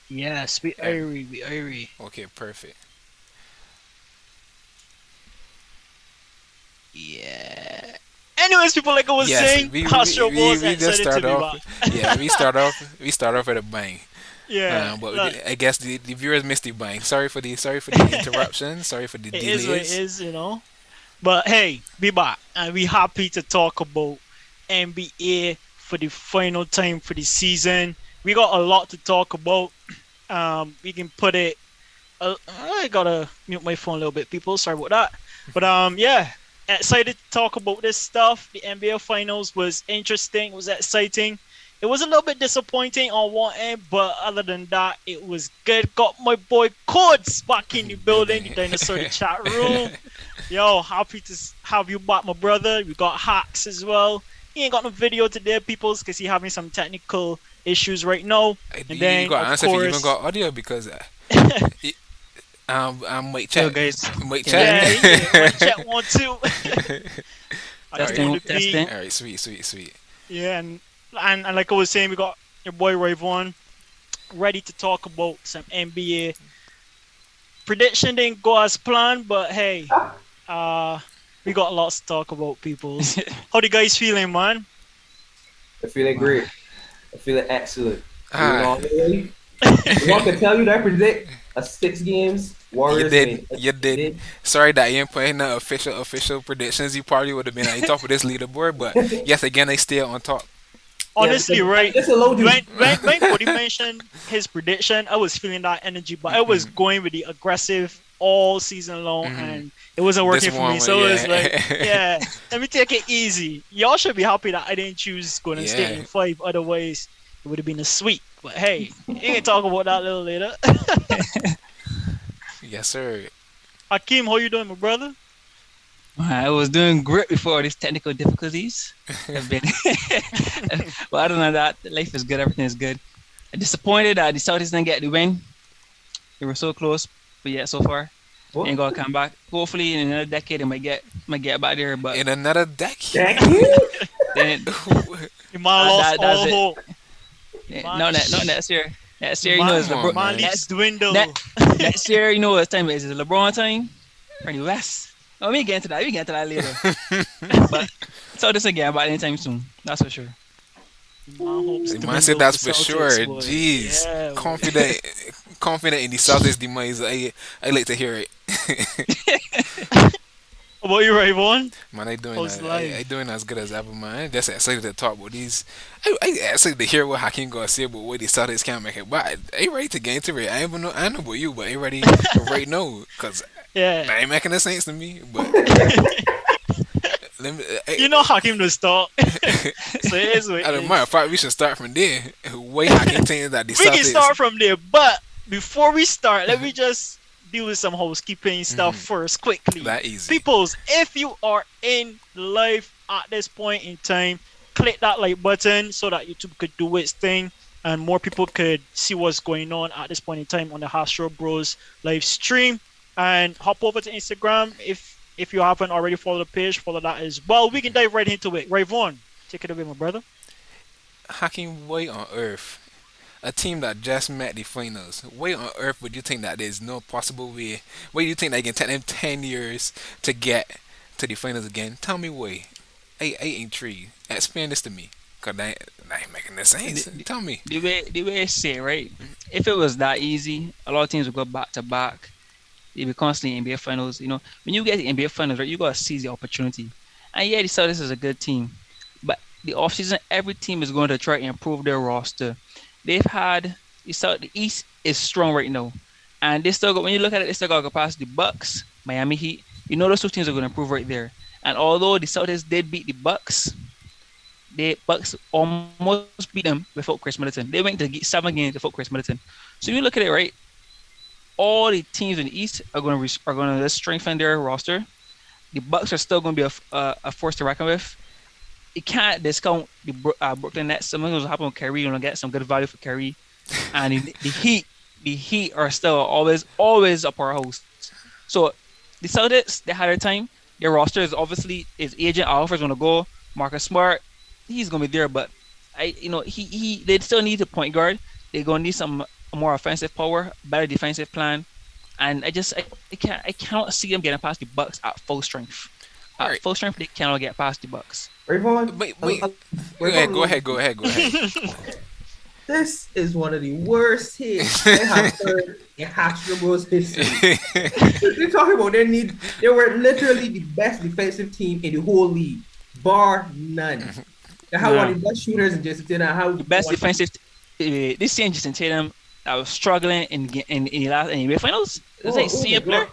Yes, we And agree. We agree. okay, perfect. Yeah. Anyways, people, like I was Yes, saying, Astro was we just excited to start be off. back. Yeah, we start off with a bang. Yeah, But look, I guess the viewers missed the bang. Sorry for the interruption. Sorry for the it is what it delays. is. But hey, be back, and we happy to talk about NBA for the final time for the season. We got a lot to talk about. We can put it. I gotta mute my phone a little bit, people. Sorry about that. But yeah, excited to talk about this stuff. The NBA Finals was interesting. It was exciting. It was a little bit disappointing on one end, but other than that, it was good. Got my boy Codes back in the building, the Building. dinosaur, the chat room. Yo, happy to have you back, my brother. We got Hacks as well. He ain't got no video today, peoples, because he having some technical issues right now. And You then, got of answer if you even course, got audio because y- mic Yo, check, guys, mic can you hear check. yeah, me? yeah, might check one, two. I All just right, want Testing, to be, testing. all right, sweet. yeah, and like I was saying, we got your boy Rayvon ready to talk about some NBA prediction. Didn't go as planned, but hey, uh, we got lots to talk about, peoples. How the guys feeling, man? I'm feeling Man, great. I'm feeling excellent. Moving Ah, on. One can tell you that I predict a 6 games Warriors win. you I did. did. Sorry that you ain't putting the official predictions. You probably would have been at the top of this leaderboard, but yes, again, they stay on top. Yeah, Honestly, because I right? just allowed you. When Cody mentioned his prediction, I was feeling that energy, but I was going with the aggressive all season long, Hmm. and it wasn't This working for me. one, So it was like, yeah, yeah, let me take it easy. Y'all should be happy that I didn't choose Golden State yeah, in five. Otherwise, it would have been a sweep. But hey, you can talk about that a little later. yes, sir. Hakeem, how you doing, my brother? I was doing great before all these technical difficulties. Have been, but other than that, life is good. Everything is good. I'm disappointed that the Celtics didn't get the win. They were so close, but yet so far, they What? ain't gonna come back. Hopefully, in another decade, they might get back there. But In another decade. Thank you. then The man lost that's all it. hope. The No, man, not next year. Next the year, man, it's Come the on, LeBron. man man. leads Next, ne- dwindle. next year, what time it is? Is it LeBron time? Or the West? Oh, we get into that. We get into that later. But so this again about anytime soon. That's for sure. The man hopes The man said dwindle for that's for Celtics, sure. boy. Jeez, Yeah, boy. confident in the Celtics demise. I like to hear it. How about you, Rayvon? Man, How's I life? doing as good as ever, man. Just excited to talk about these. I excited to hear what Hakeem gonna say about what the Celtics can't make it. But I ready to get into it. I ain't know about you, but I ready right now because Yeah. that ain't making no sense to me. But let me. You know Hakim to start. So it is what it As a matter of is. fact, we should start from there. Way Hakeem thinks that the We can Celtics. start from there, but before we start, let me just deal with some housekeeping stuff Mhm, first, quickly. that easy. Peoples, if you are in live at this point in time, click that like button so that YouTube could do its thing and more people could see what's going on at this point in time on the Astro Bros live stream. And hop over to Instagram if you haven't already followed the page, follow that as well. We can dive right into it. Rayvon, take it away, my brother. Hakeem, way on earth. A team that just met the finals. Way on earth would you think that there's no possible way? Why do you think they can take them 10 years to get to the finals again? Tell me why. I intrigued. Explain this to me. Because that ain't making no The, sense. the, Tell me. the way I say it, right? If it was that easy, a lot of teams would go back to back. They'd be constantly in NBA finals. When you get the NBA finals, right, you gotta seize the opportunity. And yeah, the Celtics is a good team, but the offseason, every team is going to try and improve their roster. They've had the East is strong right now, and they still got when you look at it, they still got capacity. Bucks, Miami Heat, those two teams are going to improve right there. And although the Celtics did beat the Bucks, the Bucks almost beat them without Chris Middleton. They went to 7 games without Chris Middleton. So you look at it, right? All the teams in the East are going to strengthen their roster. The Bucks are still going to be a force to reckon with. You can't discount the Brooklyn Nets. Something was happening with Kyrie. You're gonna get some good value for Kyrie, and the Heat are still always a powerhouse. So the Celtics, they had their time. Their roster is agent. Alfred's gonna go. Marcus Smart, he's gonna be there, but they still need a point guard. They're gonna need some more offensive power, better defensive plan, and I cannot see them getting past the Bucks at full strength. At All full right, strength, they cannot get past the Bucks. Rayvon, wait. Go ahead, Rayvon, go ahead, go ahead, go ahead. this is one of the worst takes I have heard in Hasbro's history. They're talking about they were literally the best defensive team in the whole league, bar none. They have one No, of the best shooters in Jason Tatum. How the best defensive. This season, Jason Tatum, I was struggling in the last in the NBA finals. It's like oh my same player. god.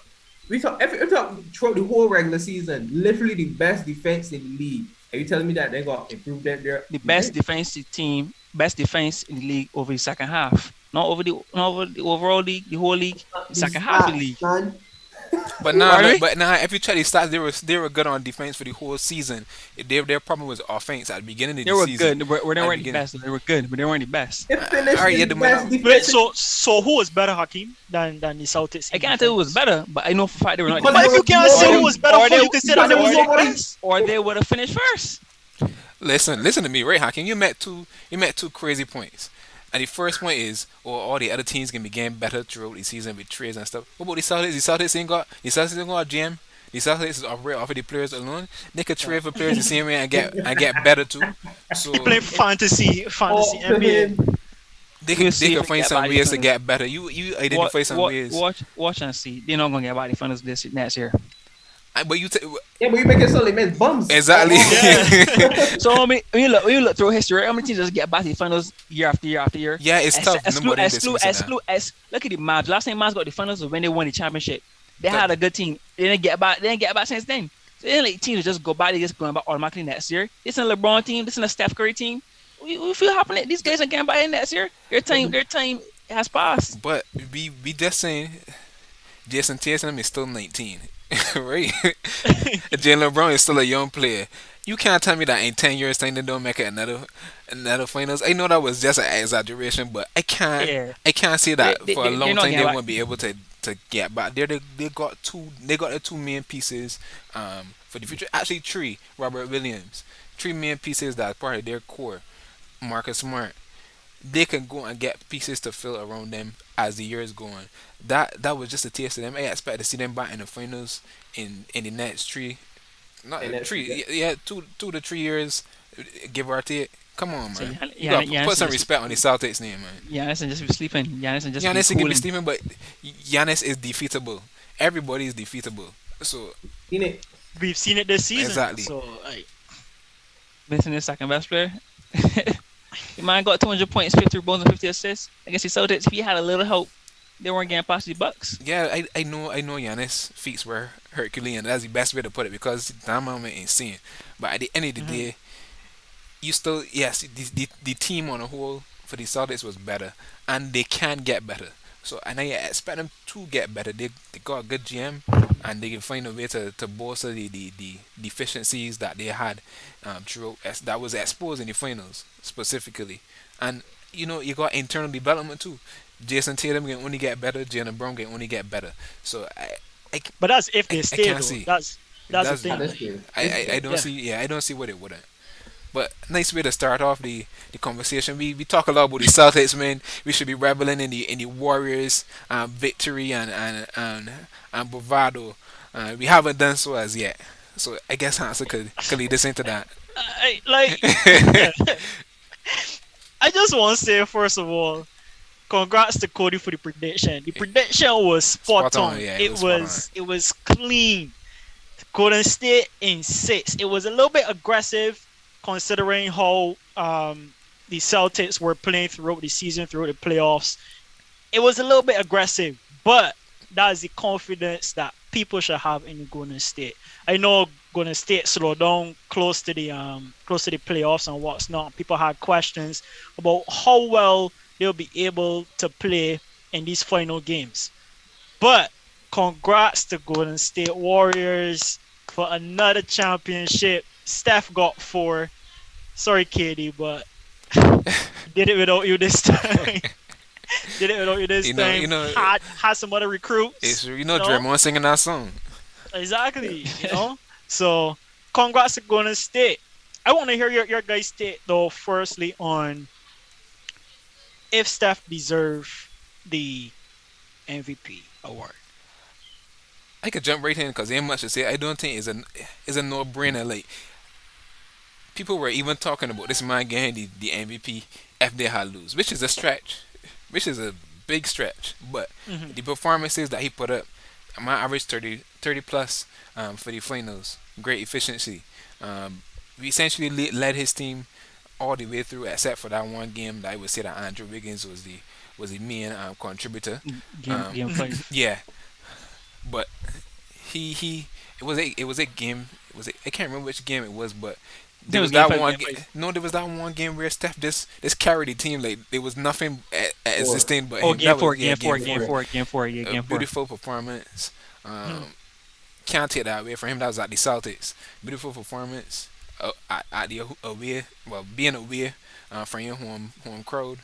We talk throughout the whole regular season, literally the best defense in the league. Are you telling me that they got improved their The best defense? defensive team, best defense in the league over the second half. Not over the overall league, the whole league, the These second half of the league. stats, man. But nah, Pardon no, me? but nah. If you check these stats, they were good on defense for the whole season. Their problem was offense at the beginning of They the were season. good. They At the weren't the beginning, best. They were good, but they weren't the best. They all finished right, yeah, with the best Wait, defensive so who was better, Hakeem, than the Celtics I in can't tell who was defense? better, but I know for a fact they were not the because But there if you was best. can't Or say they, who nobody. was better or for, they, you can say Because that or they there they, was was or the they, nobody. best. or they would have finished first. listen to me, Ray Hakim. You met two crazy points. And the first point is, all the other teams can be getting better throughout the season with trades and stuff. What about the Celtics? The Celtics ain't got a GM. The Celtics operate off of the players alone. They could trade for players the same way and get better too. He So playing fantasy Talk to NBA. him. they We'll could they see if could they find get some body ways to defenders. get better. You What, identify some what, ways. watch and see. They're not gonna get body defenders this next year. But Yeah, but you making it sound like men's bums. exactly. Yeah. So when you look through history, how many teams just get body defenders year after year after year? Yeah, it's tough. Nobody dismissing that. Look at the Mavs. Last time Mavs got defenders was when they won the championship. They That- had a good team. They didn't get back. They didn't get back since then. So they ain't like teams that just go by. They just going back automatically next year. This is a LeBron team. This is a Steph Curry team. We feel happening. These guys are getting by in next year. Their time has passed. But we just saying Jason Tatum is still 19, right? Jalen Brown is still a young player. You can't tell me that in 10 years time they don't make it another finals. I know that was just an exaggeration, but I can't Yeah. I can't say They, that they, for a they, they're long not time they getting back. won't be able to get back. They got the two main pieces for the future. Actually, three. Robert Williams, three main pieces that are part of their core. Marcus Smart, they can go and get pieces to fill around them as the years go on. That was just a taste of them. I expect to see them back in the finals in the next not And that's three, yeah, 2 to 3 years, give or take. Come on, So man. You Giannis, got to put Giannis, some just respect on the Celtics name, man. Giannis and just be sleeping. Giannis and just be Giannis can be cooling. sleeping, but Giannis is defeatable. Everybody is defeatable. So Seen it. We've seen it this season. Exactly. So like, Missing his second best player. The man got 200 points, 50 rebounds, and 50 assists against the Celtics. If he had a little help, they weren't getting past the Bucks. yeah, I know Giannis' feats were Herculean. That's the best way to put it because that moment insane. But at the end of the day, you still yes, the team on a whole for the Celtics was better, and they can get better. So and I expect them to get better. They got a good GM, and they can find a way to bolster the deficiencies that they had throughout that was exposed in the finals specifically. And you got internal development too. Jason Tatum can only get better. Jalen Brown can only get better. So but that's if I they stay can't though. see. That's the That's- thing. That's true. I don't Yeah. see I don't see what it wouldn't. But nice way to start off the conversation. We talk a lot about the Celtics, man. We should be reveling in the Warriors victory and bravado. We haven't done so as yet. So I guess Hansa could lead us into that. Like, I just want to say first of all, congrats to Cody for the prediction. The prediction was spot Spot on, on. yeah, it it was was it was clean. Golden State in 6. It was a little bit aggressive considering how the Celtics were playing throughout the season, throughout the playoffs. It was a little bit aggressive, but that is the confidence that people should have in the Golden State. I know Golden State slowed down close to the playoffs and what's not. People had questions about how well they'll be able to play in these final games. But congrats to Golden State Warriors for another championship. Steph got 4. Sorry, KD, but did it without you this time. Did it without you this You know- time. you know- had some other recruits. It's No. Draymond singing that song. Exactly. So congrats to Golden State. I want to hear your guys' take though. Firstly, on if Steph deserve the MVP award? I could jump right in because ain't much to say. I don't think it's a no brainer. Like people were even talking about this man getting the MVP if they had lose, which is a stretch, which is a big stretch. But Hmm. the performances that he put up, my average 30 plus for the finals, great efficiency. We essentially led his team all the way through, except for that one game that I would say that Andrew Wiggins was the main contributor. Um, Game five. yeah, but he it was a game. I can't remember which game it was, but It there was was game that five. one. Game five. No, there was that one game where Steph just carried the team. Like there was nothing Or existing but Oh, him. game That was four. yeah, Game four. game Game four. four. Game four. Yeah, A game four. beautiful performance. Hmm. Can't take that away from him. That was at the Celtics. Beautiful performance. At the away, well, being away from your home crowd,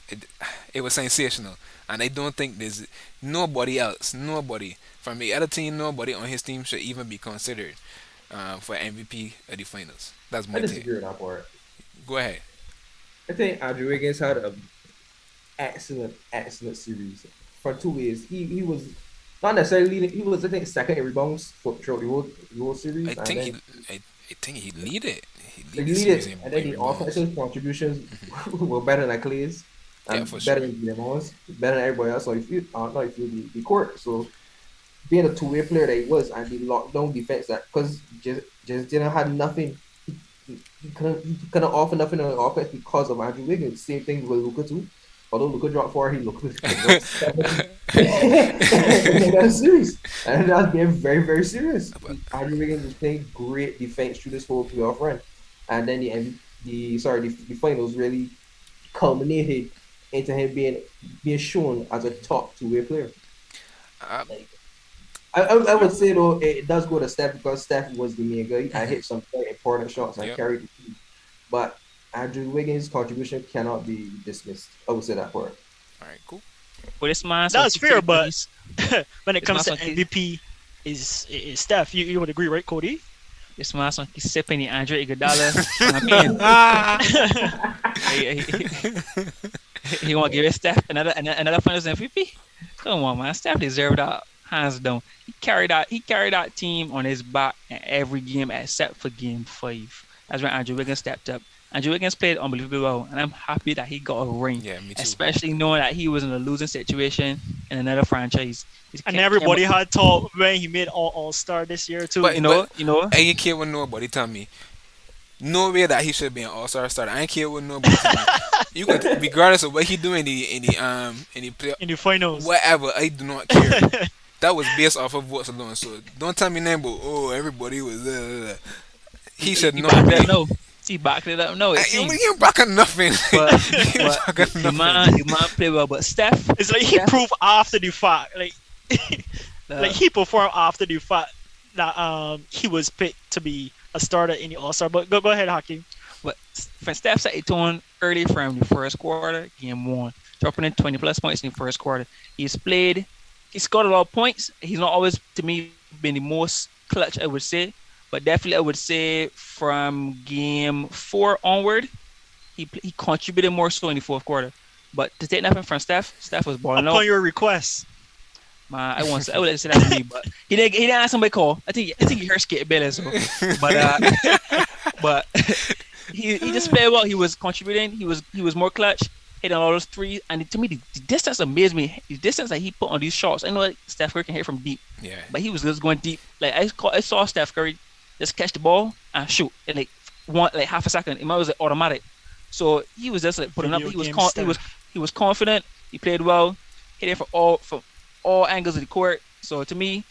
it, it was sensational. And I don't think there's nobody else, nobody from the other team, nobody on his team should even be considered for MVP of the finals. That's I my take. disagree with that part. Go ahead. I think Andrew Wiggins had an excellent series for 2 ways. He was not necessarily leading. He was I think second in rebounds for throughout the whole I series, and think he, then I think he lead it. He he lead the lead series it, and then in the rebounds. offensive contributions were better than Clay's Yeah, and for better sure. than Demons, better than everybody else. So if you not if you the court, so being a two-way player that he was and the lockdown defense that because just didn't have nothing. He couldn't offer nothing on the offense because of Andrew Wiggins. Same thing with Luca too. Although Luca dropped four, Luca dropped seven in that series, and that's being very serious. But Andrew Wiggins was playing great defense through this whole playoff run, and then the finals really culminated into him being shown as a top two-way player. uh, Like I would say though it does go to Steph because Steph was the main guy. I hit some very important shots and yep. carried the team. But Andrew Wiggins' contribution cannot be dismissed. I would say that part. All right, cool. But this man, so That's he fair, take but these. when it This man, comes so to MVP, is Steph. You would agree, right, Cody? this man, so he's sipping the Andre Iguodala champagne. He want to give it Steph another Finals MVP. Come on, man. Steph deserved that hands down. He carried that team on his back in every game except for game five. That's when Andrew Wiggins stepped up. Andrew Wiggins played unbelievably well, and I'm happy that he got a ring, Yeah, me too. especially knowing that he was in a losing situation in another franchise. He And came up, everybody had thought when he made All Star this year too. But you but know, you know. I ain't care what nobody tell me. No way that he should be an all-star starter. I ain't care what nobody tell me. You could, regardless of what he do in the play, in the finals. whatever. I do not care. That was based off of votes alone. So don't tell me nothing about everybody was. He should He not backed it be. up. No, he backed it up. No, it You seems. ain't backing nothing. But You ain't but backing the nothing. man played well. But Steph, It's like he Steph, proved after the fact, like uh, he performed after the fact that he was picked to be a starter in the All Star. But go ahead, Hakeem. but when Steph set a tone early from the first quarter, game one, dropping in 20 plus points in the first quarter. He scored a lot of points. He's not always, to me, been the most clutch, I would say. But definitely, I would say from game four onward, he contributed more so in the fourth quarter. But to take nothing from Steph was balling Upon out. your request, I would like to say that for me, but he didn't ask somebody call. I think he heard Skate Bayless, so. but but he just played well. He was contributing. He was more clutch, hitting all those threes. And to me, the distance amazed me. The distance that he put on these shots. I know like, Steph Curry can hit from deep, Yeah. but he was just going deep. Like I saw Steph Curry just catch the ball and shoot in like half a second. It was like automatic. So he was just like putting up. video He was game he was confident. He played well. Hitting from all angles of the court. So to me,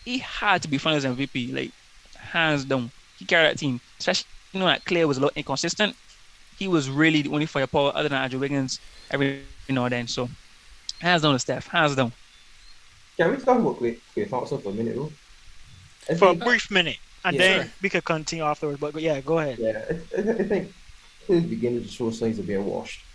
he had to be Finals MVP, like hands down. He carried that team, especially that Clay was a little inconsistent. He was really the only firepower other than Andrew Wiggins every now and then. So hands down to Steph, hands down. Can we talk about Klay Thompson for a minute though? I for a think brief minute, and yeah, then Sure. we could continue afterwards. But yeah, go ahead. yeah. I think Klay's beginning to show signs of being washed.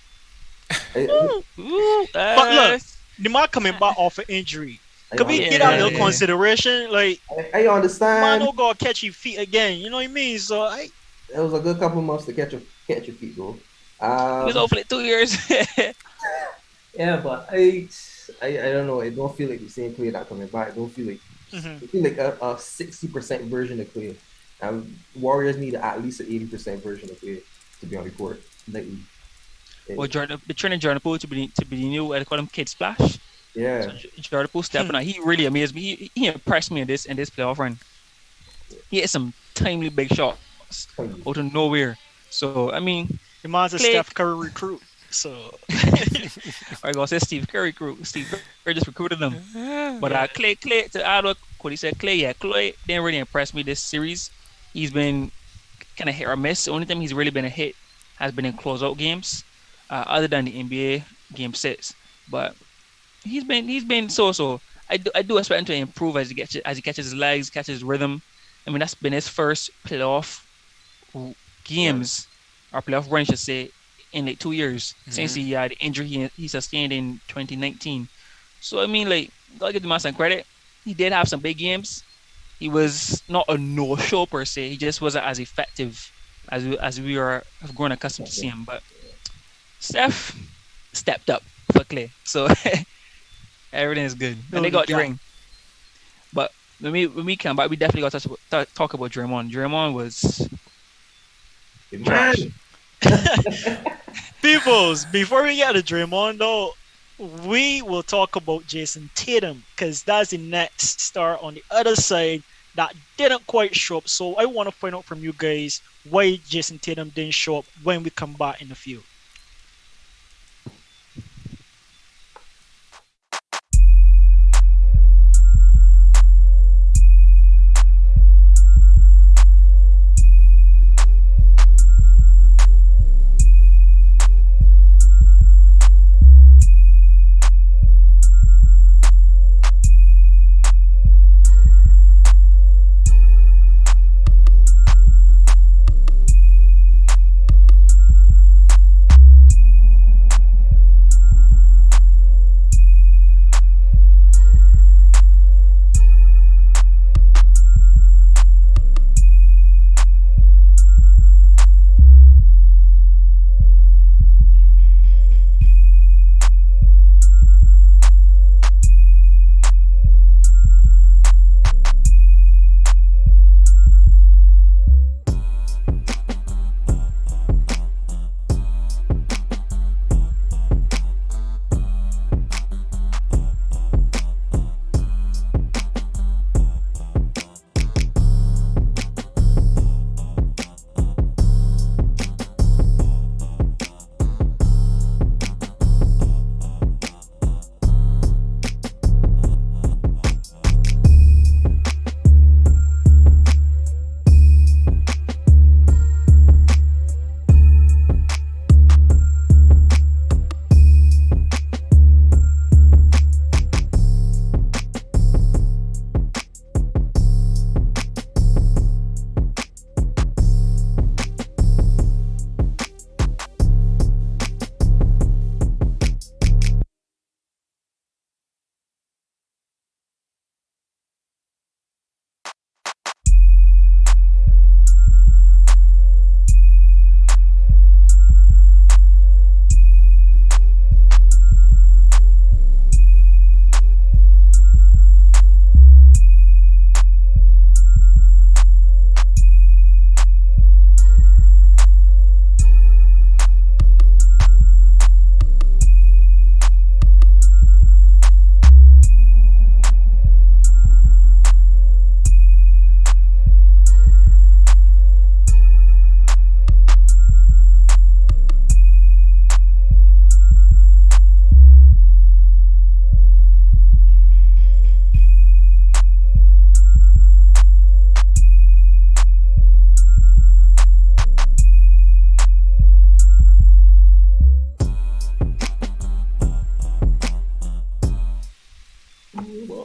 Ooh, But look, the man coming back off an injury. I Could we Yeah, get a understand. little yeah. consideration? Like, I man, understand. no gonna catch your feet again. You know what I mean? So It was a good couple months to catch your feet though. he was Um, over like 2 years. Yeah, but I don't know. I don't feel like the same Clay that coming back. I don't feel like Hmm. I feel like a 60% version of Clay. Warriors need at least an 80% version of Clay to be on the court. Like, Well, eh, Jordan, the training Jordan Poole to be the new what they call him Kid Splash. So yeah, Jordan Poole stepping out. He really amazed me. He impressed me in this playoff run. He hit some timely big shots tell out you. of nowhere. So I mean, The man's a Clay, Steph Curry recruit. So I gonna say Steve Curry crew. Steve Curry just recruited them. But yeah. Clay, to add what he said, Clay, yeah, Clay didn't really impress me this series. He's been kind of hit or miss. The only time he's really been a hit has been in closeout games, other than the NBA game 6. But he's been so. I do expect him to improve as he catches his legs, catches his rhythm. I mean, that's been his first playoff Run. games or playoff run, I should say, in like 2 years since Hmm. he had the injury he sustained in 2019. So I mean, like, gotta give the man some credit. He did have some big games. He was not a no-show per se. He just wasn't as effective as we have grown accustomed to Okay. seeing. But Steph stepped up for Clay, so everything is good, and No, they the got the guy. ring. But when we come back, we definitely got to talk about Draymond. Draymond was The trash. man. Peoples, before we get to Draymond, though, we will talk about Jason Tatum because that's the next star on the other side that didn't quite show up. So I want to find out from you guys why Jason Tatum didn't show up when we come back in the field.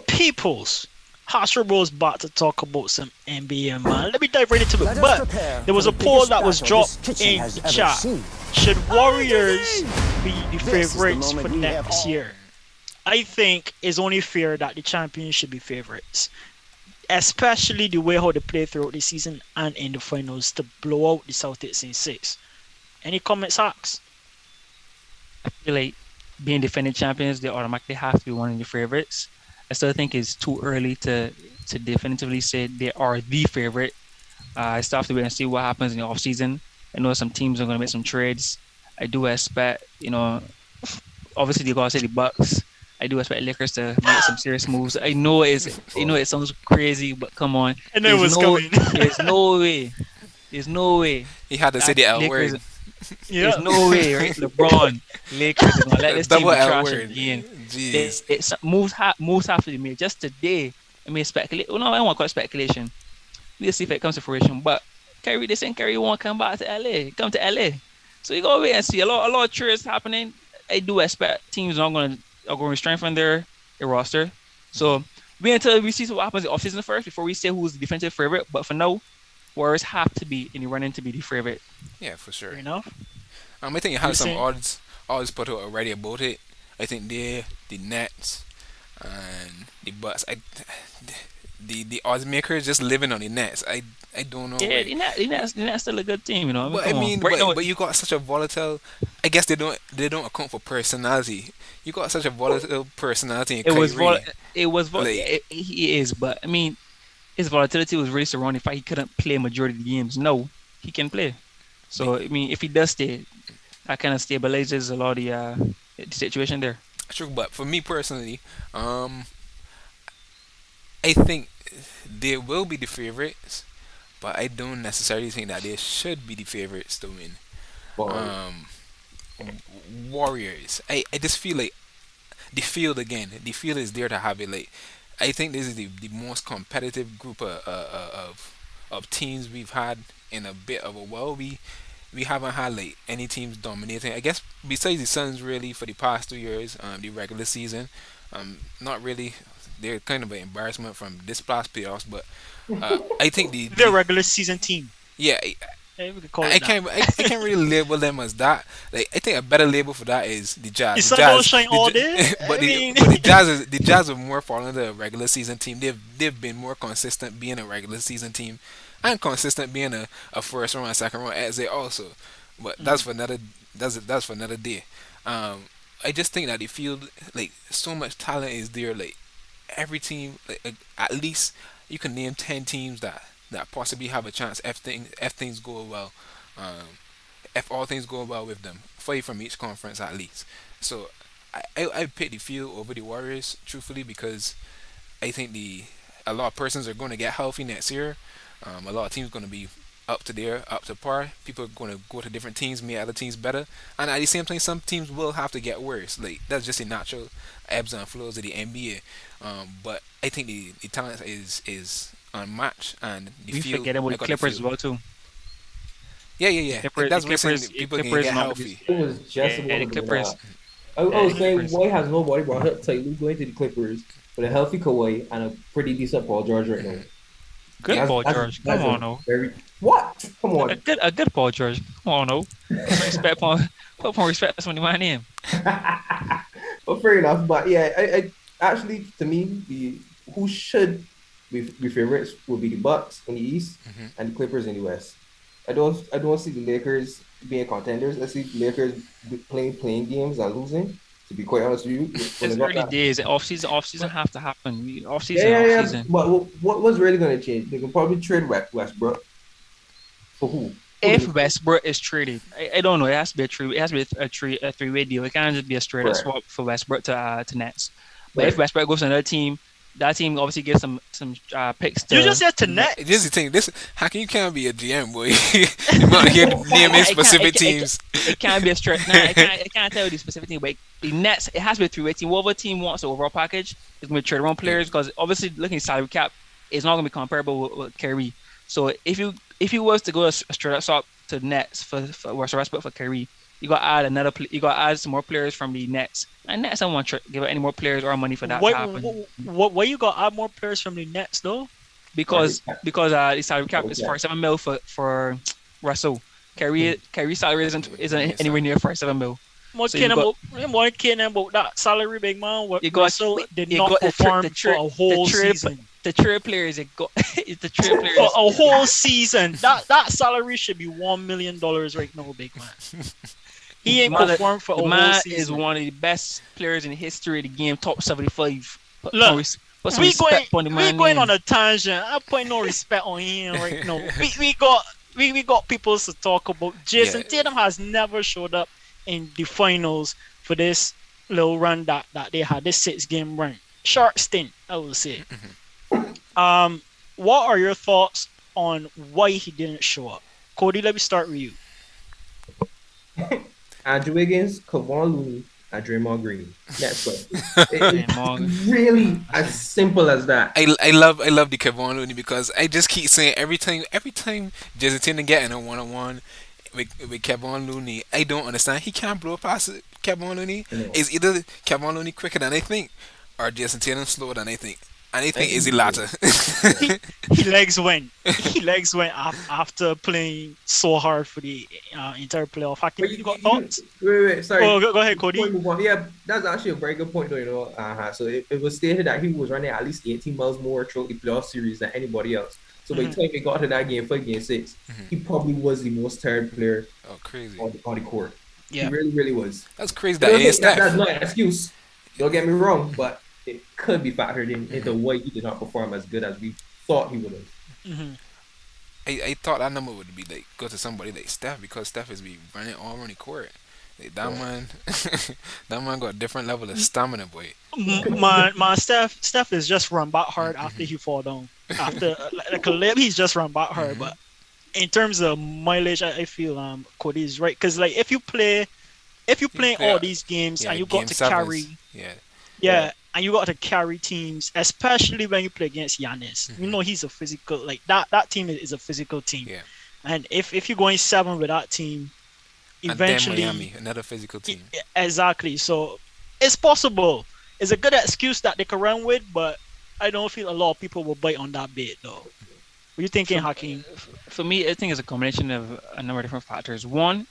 Peoples, Hasbro's about to talk about some NBA, man. Let me dive right into it. Let us But prepare there for was the a poll biggest that was battle this dropped kitchen in has the ever chat. seen. Should Warriors be the This is the favorites moment for we have next all. year? I think it's only fair that the champions should be favorites, especially the way how they play throughout the season and in the finals to blow out the Celtics in 6. Any comments, Hawks? I feel like being defending champions, they automatically have to be one of the favorites. I still think it's too early to definitively say they are the favorite. I still have to wait and see what happens in the offseason. I know some teams are going to make some trades. I do expect, obviously they got to say the Bucks. I do expect Lakers to make some serious moves. I know Well, it sounds crazy, but come on, I know it there's was no, coming. there's no way, there's no way He had to say that the L Lakers, word. there's Yeah. no way, right? LeBron, Lakers is gonna let this team Double be L trash word. again. Jeez. Moves have to be made. Just today, I mean, speculate. Well, no, I don't want to call it speculation. We'll see if it comes to fruition. But Kyrie, they saying Kyrie won't come back to LA. Come to LA. So you gotta wait and see. A lot of trades happening. I do expect teams are going to strengthen their roster. So wait until we see what happens in the offseason first before we say who's the defensive favorite. But for now, Warriors have to be in the running to be the favorite. Yeah, for Fair sure. enough. I think you You have some saying? odds put out already about it. I think the Nets and the Bucks. The odds makers just living on the Nets. I don't know. Yeah, Like, they're not still a good team, you know. I mean, but I come on. mean, Right now, but you got such a volatile. I guess they don't account for personality. You got such a volatile personality in it was Kyrie. yeah, Like, he is, but I mean, his volatility was really surrounding the fact he couldn't play majority of the games. No, he can play. the, So I mean, if he does stay, that kind of stabilizes a lot of the situation there. true. But for me personally, um, I think they will be the favorites, but I don't necessarily think that they should be the favorites to win. boy. Um, Warriors. I just feel like the field again. The field is there to have it. Like I think this is the most competitive group of teams we've had in a bit of a while. We haven't had like any teams dominating. I guess besides the Suns really for the past 2 years, the regular season, not really. They're kind of an embarrassment from this past playoffs, but I think Their regular season team. yeah, Hey, we could call I it that. can't I can't really label them as that. Like I think a better label for that is the Jazz. The The sun don't Jazz, shine all day. but I mean, the Jazz is the Jazz are more fall under a regular season team. They've been more consistent being a regular season team, and consistent being a first round, second round as they also. But that's Mhm. for another that's for another day. Um, I just think that the field like so much talent is there. Like every team, at least you can name 10 teams that possibly have a chance if things go well. Um, if all things go well with them, 5 from each conference at least. So I pick the field over the Warriors, truthfully, because I think the a lot of persons are going to get healthy next year. A lot of teams going to be up to par. People are going to go to different teams, make other teams better, and at the same time, some teams will have to get worse. Like that's just the natural ebbs and flows of the NBA. But I think the talent is unmatched, and the We field. forget about I the got the Clippers as field. well too. Yeah, yeah, The yeah. Clippers, the That's what I'm saying. Clippers, the People can Clippers get are one of these. healthy. It was just Yeah, about the to bring Clippers. that. I Yeah, was the saying Clippers. why has nobody brought up Tyloo going to the Clippers with a healthy Kawhi and a pretty decent Paul George right now. Mhm. Good Yeah, Paul George. Come That's on, a no. very what? Come on. A good Paul George. Come on, no. Put some respect on respect on my name. But fair enough. But yeah, I actually to me the who should be favorites would be the Bucks in the East hmm and the Clippers in the West. I don't see the Lakers being contenders. I see the Lakers playing games and losing. To be quite honest with you, when they It's got early that. days. Off season But have to happen. Off Yeah, season, yeah, off yeah. season. But what was really going to change? They can probably trade Westbrook for who? Who do If they trade? Westbrook is traded, I don't know. It has to be a trade. It has to be a three-way deal. It can't just be a straight up Correct. swap for Westbrook to Nets. But if Correct. Westbrook goes to another team, that team obviously gives some picks You just to said to this is Nets. the thing. This how can you can't be a GM, boy? You want to hear naming specific teams. it can't be a straight. Nah, I can't tell you the specific team, but the Nets it has to be a three-way team. Whatever team wants the overall package is going to trade around Yeah. players because obviously looking at salary cap, it's not going to be comparable with Kyrie. So if you was to go a straight up swap to the Nets for Russell Westbrook for Kyrie, you got to add you got to add some more players from the Nets. And Nets don't want to give out any more players or money for that to What, happen why you got to add more players from the Nets though? Right. because the salary cap is Yeah. 47 mil for Russell. Kyrie salary isn't Yeah, anywhere so near 47 mil. More So you kidding got about more kidding about that salary, big man. What you got Russell did you not got perform for a the whole trade season. the trade players it got it's the trade For players. a whole season, that salary should be $1 million right now, big man. He ain't performed for The a whole man is season. one of the best players in the history of the game, top 75. Look, Put some we going respect on the we man going on name. a tangent. I put no respect on him right now. We got people to talk about. Yeah, Jason Tatum has never showed up in the finals for this little run that they had, this 6 game run. Short stint, I will say. Um, what are your thoughts on why he didn't show up? Cody, let me start with you. Andrew Wiggins, Kevon Looney, and Draymond Green. Next question. Yeah, It's Morgan. really That's as it. simple as that. I love the Kevon Looney because I just keep saying every time Jason Tatum get in a one-on-one with Kevon Looney, I don't understand. He can't blow past it. Kevon Looney You know, is either Kevon Looney quicker than I think, or Jason Tatum slower than I think. And I I think is think the he latter. is. Yeah. He he legs went. He legs went after playing so hard for the entire playoff. Hakim, But you got thoughts? wait, sorry. Oh, go ahead, Before we Cody. move on, yeah, that's actually a very good point, though. So it was stated that he was running at least 18 miles more throughout the playoff series than anybody else. So by the Mhm. time we got to that game, for game six, he probably was the most tired player Oh, crazy. on the court. He Yeah. really, really was. That's crazy I that don't ain't think that's Steph. not an excuse. Don't get me wrong, but it could be factored into why he did not perform as good as we thought he would have. Hmm. I thought that number would be like go to somebody like Steph because Steph is be running all around the court. Like, that Yeah. man, that man got a different level of stamina, boy. My Steph is just run back hard after he fall down. After like a lip, he's just run back hard. But in terms of mileage, I feel Cody is right because like if you You playing play, all these games yeah, and you got game to sevens. carry. Yeah, Yeah. Yeah, and you got to carry teams, especially when you play against Giannis. You know he's a physical like that team is a physical team. yeah. And if you're going 7 with that team, And then eventually Miami, another physical team. exactly. So it's possible. It's a good excuse that they can run with, but I don't feel a lot of people will bite on that bit though. What you thinking, For, Hakeem? for me, I think it's a combination of a number of different factors. One,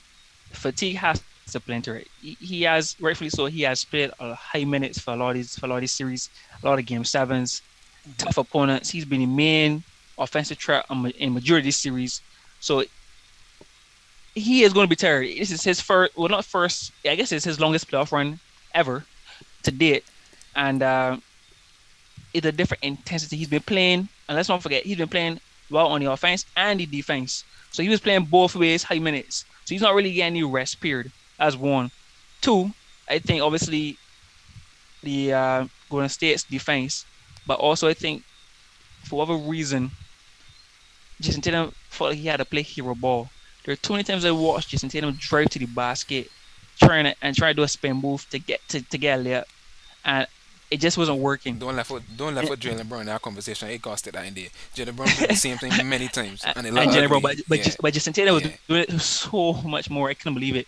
fatigue has to play into it. He has, rightfully so, he has played high minutes for a lot of these series, a lot of game sevens, Mhm. tough opponents. He's been the main offensive threat in majority of this series. So he is going to be tired. This is his first, well, not first, I guess it's his longest playoff run ever to date. And it's a different intensity. He's been playing, and let's not forget, he's been playing well on the offense and the defense. So he was playing both ways, high minutes. So he's not really getting any rest period. That's one. Two, I think obviously the Golden State's defense, but also I think for whatever reason, Jason Tatum felt like he had to play hero ball. There are too many times I watched Jason Tatum drive to the basket, trying to do a spin move to get a layup, and it just wasn't working. Don't let Jalen Brown in that conversation. It cost it that in there. Jalen Brown did the same thing many times, and it looked And Jenny Bro, ugly. Yeah, but Jason Tatum was yeah. doing it so much more. I couldn't believe it.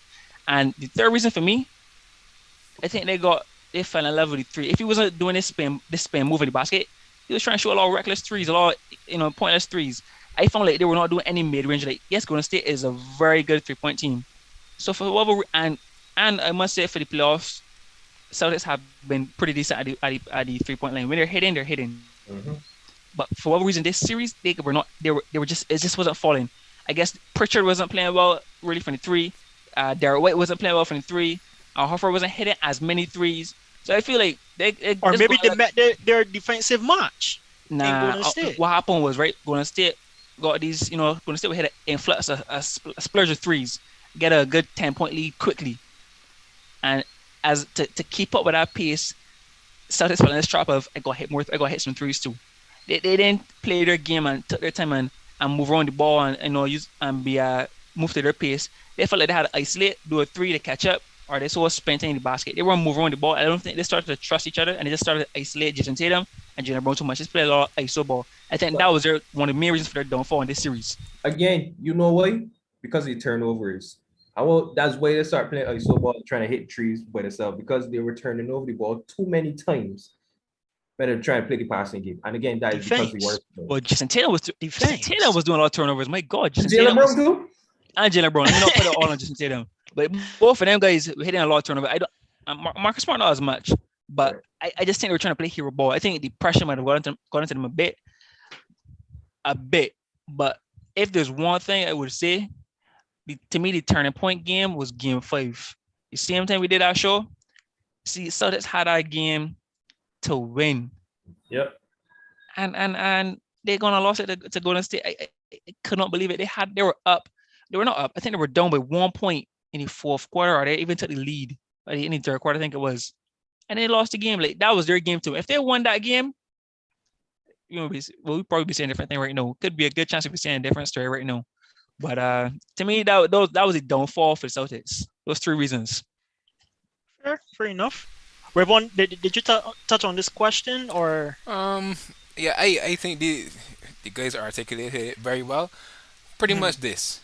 And the third reason for me, I think they fell in love with the three. If he wasn't doing this spin move in the basket, he was trying to shoot a lot of reckless threes, a lot of, pointless threes. I found like they were not doing any mid range. Like yes, Golden State is a very good 3-point team. So for whatever and I must say for the playoffs, Celtics have been pretty decent at the 3-point line. When they're hitting, they're hitting. Mhm. But for whatever reason, this series they were just it just wasn't falling. I guess Pritchard wasn't playing well really from the three. Derek White wasn't playing well from the three. Hoffer wasn't hitting as many threes. So I feel like Or it's maybe going they like met their defensive match in nah. Golden State. What happened was right. Golden State got these. Golden State would hit an influx, a splurge of threes, get a good 10-point lead quickly, and as to keep up with that pace, Celtics fell in this trap of I got hit some threes too. They didn't play their game and took their time and move around the ball and use and be move to their pace. They felt like they had to isolate, do a three to catch up, or they saw spent in the basket. They weren't moving around the ball. I don't think they started to trust each other and they just started to isolate Jason Tatum and Jalen Brown too much. Just play a lot of ISO ball. I think that But was one of the main reasons for their downfall in this series. again, you know why? Because of the turnovers. I will. That's why they start playing ISO ball, trying to hit trees by themselves because they were turning over the ball too many times. Better try and play the passing game. And again, that is because they were. Defense. But Jason Tatum Defense. was doing a lot of turnovers. My God, Jason Jalen Tatum Brown was too. and Jalen Brown. Let me not put it all on Jason Tatum, but both of them guys were hitting a lot of turnovers. I don't. Marcus Smart not as much, but Right. I just think they were trying to play hero ball. I think the pressure might have got into them a bit. But if there's one thing I would say, to me, the turning point game was game five. The same time we did our show, see, Celtics had our game to win. Yep. And they're gonna lose it to Golden State. I could not believe it. They were up. They were not up. I think they were down by 1 point in the fourth quarter, or they even took the lead in the third quarter, I think it was. And they lost the game. Like that was their game too. If they won that game, we'd probably be saying a different thing right now. Could be a good chance of saying a different story right now. But to me, that was a downfall for the Celtics. Those three reasons. Fair enough. Revon, did you touch on this question or? Um, yeah, I think the guys articulated it very well. Pretty Mhm. much this.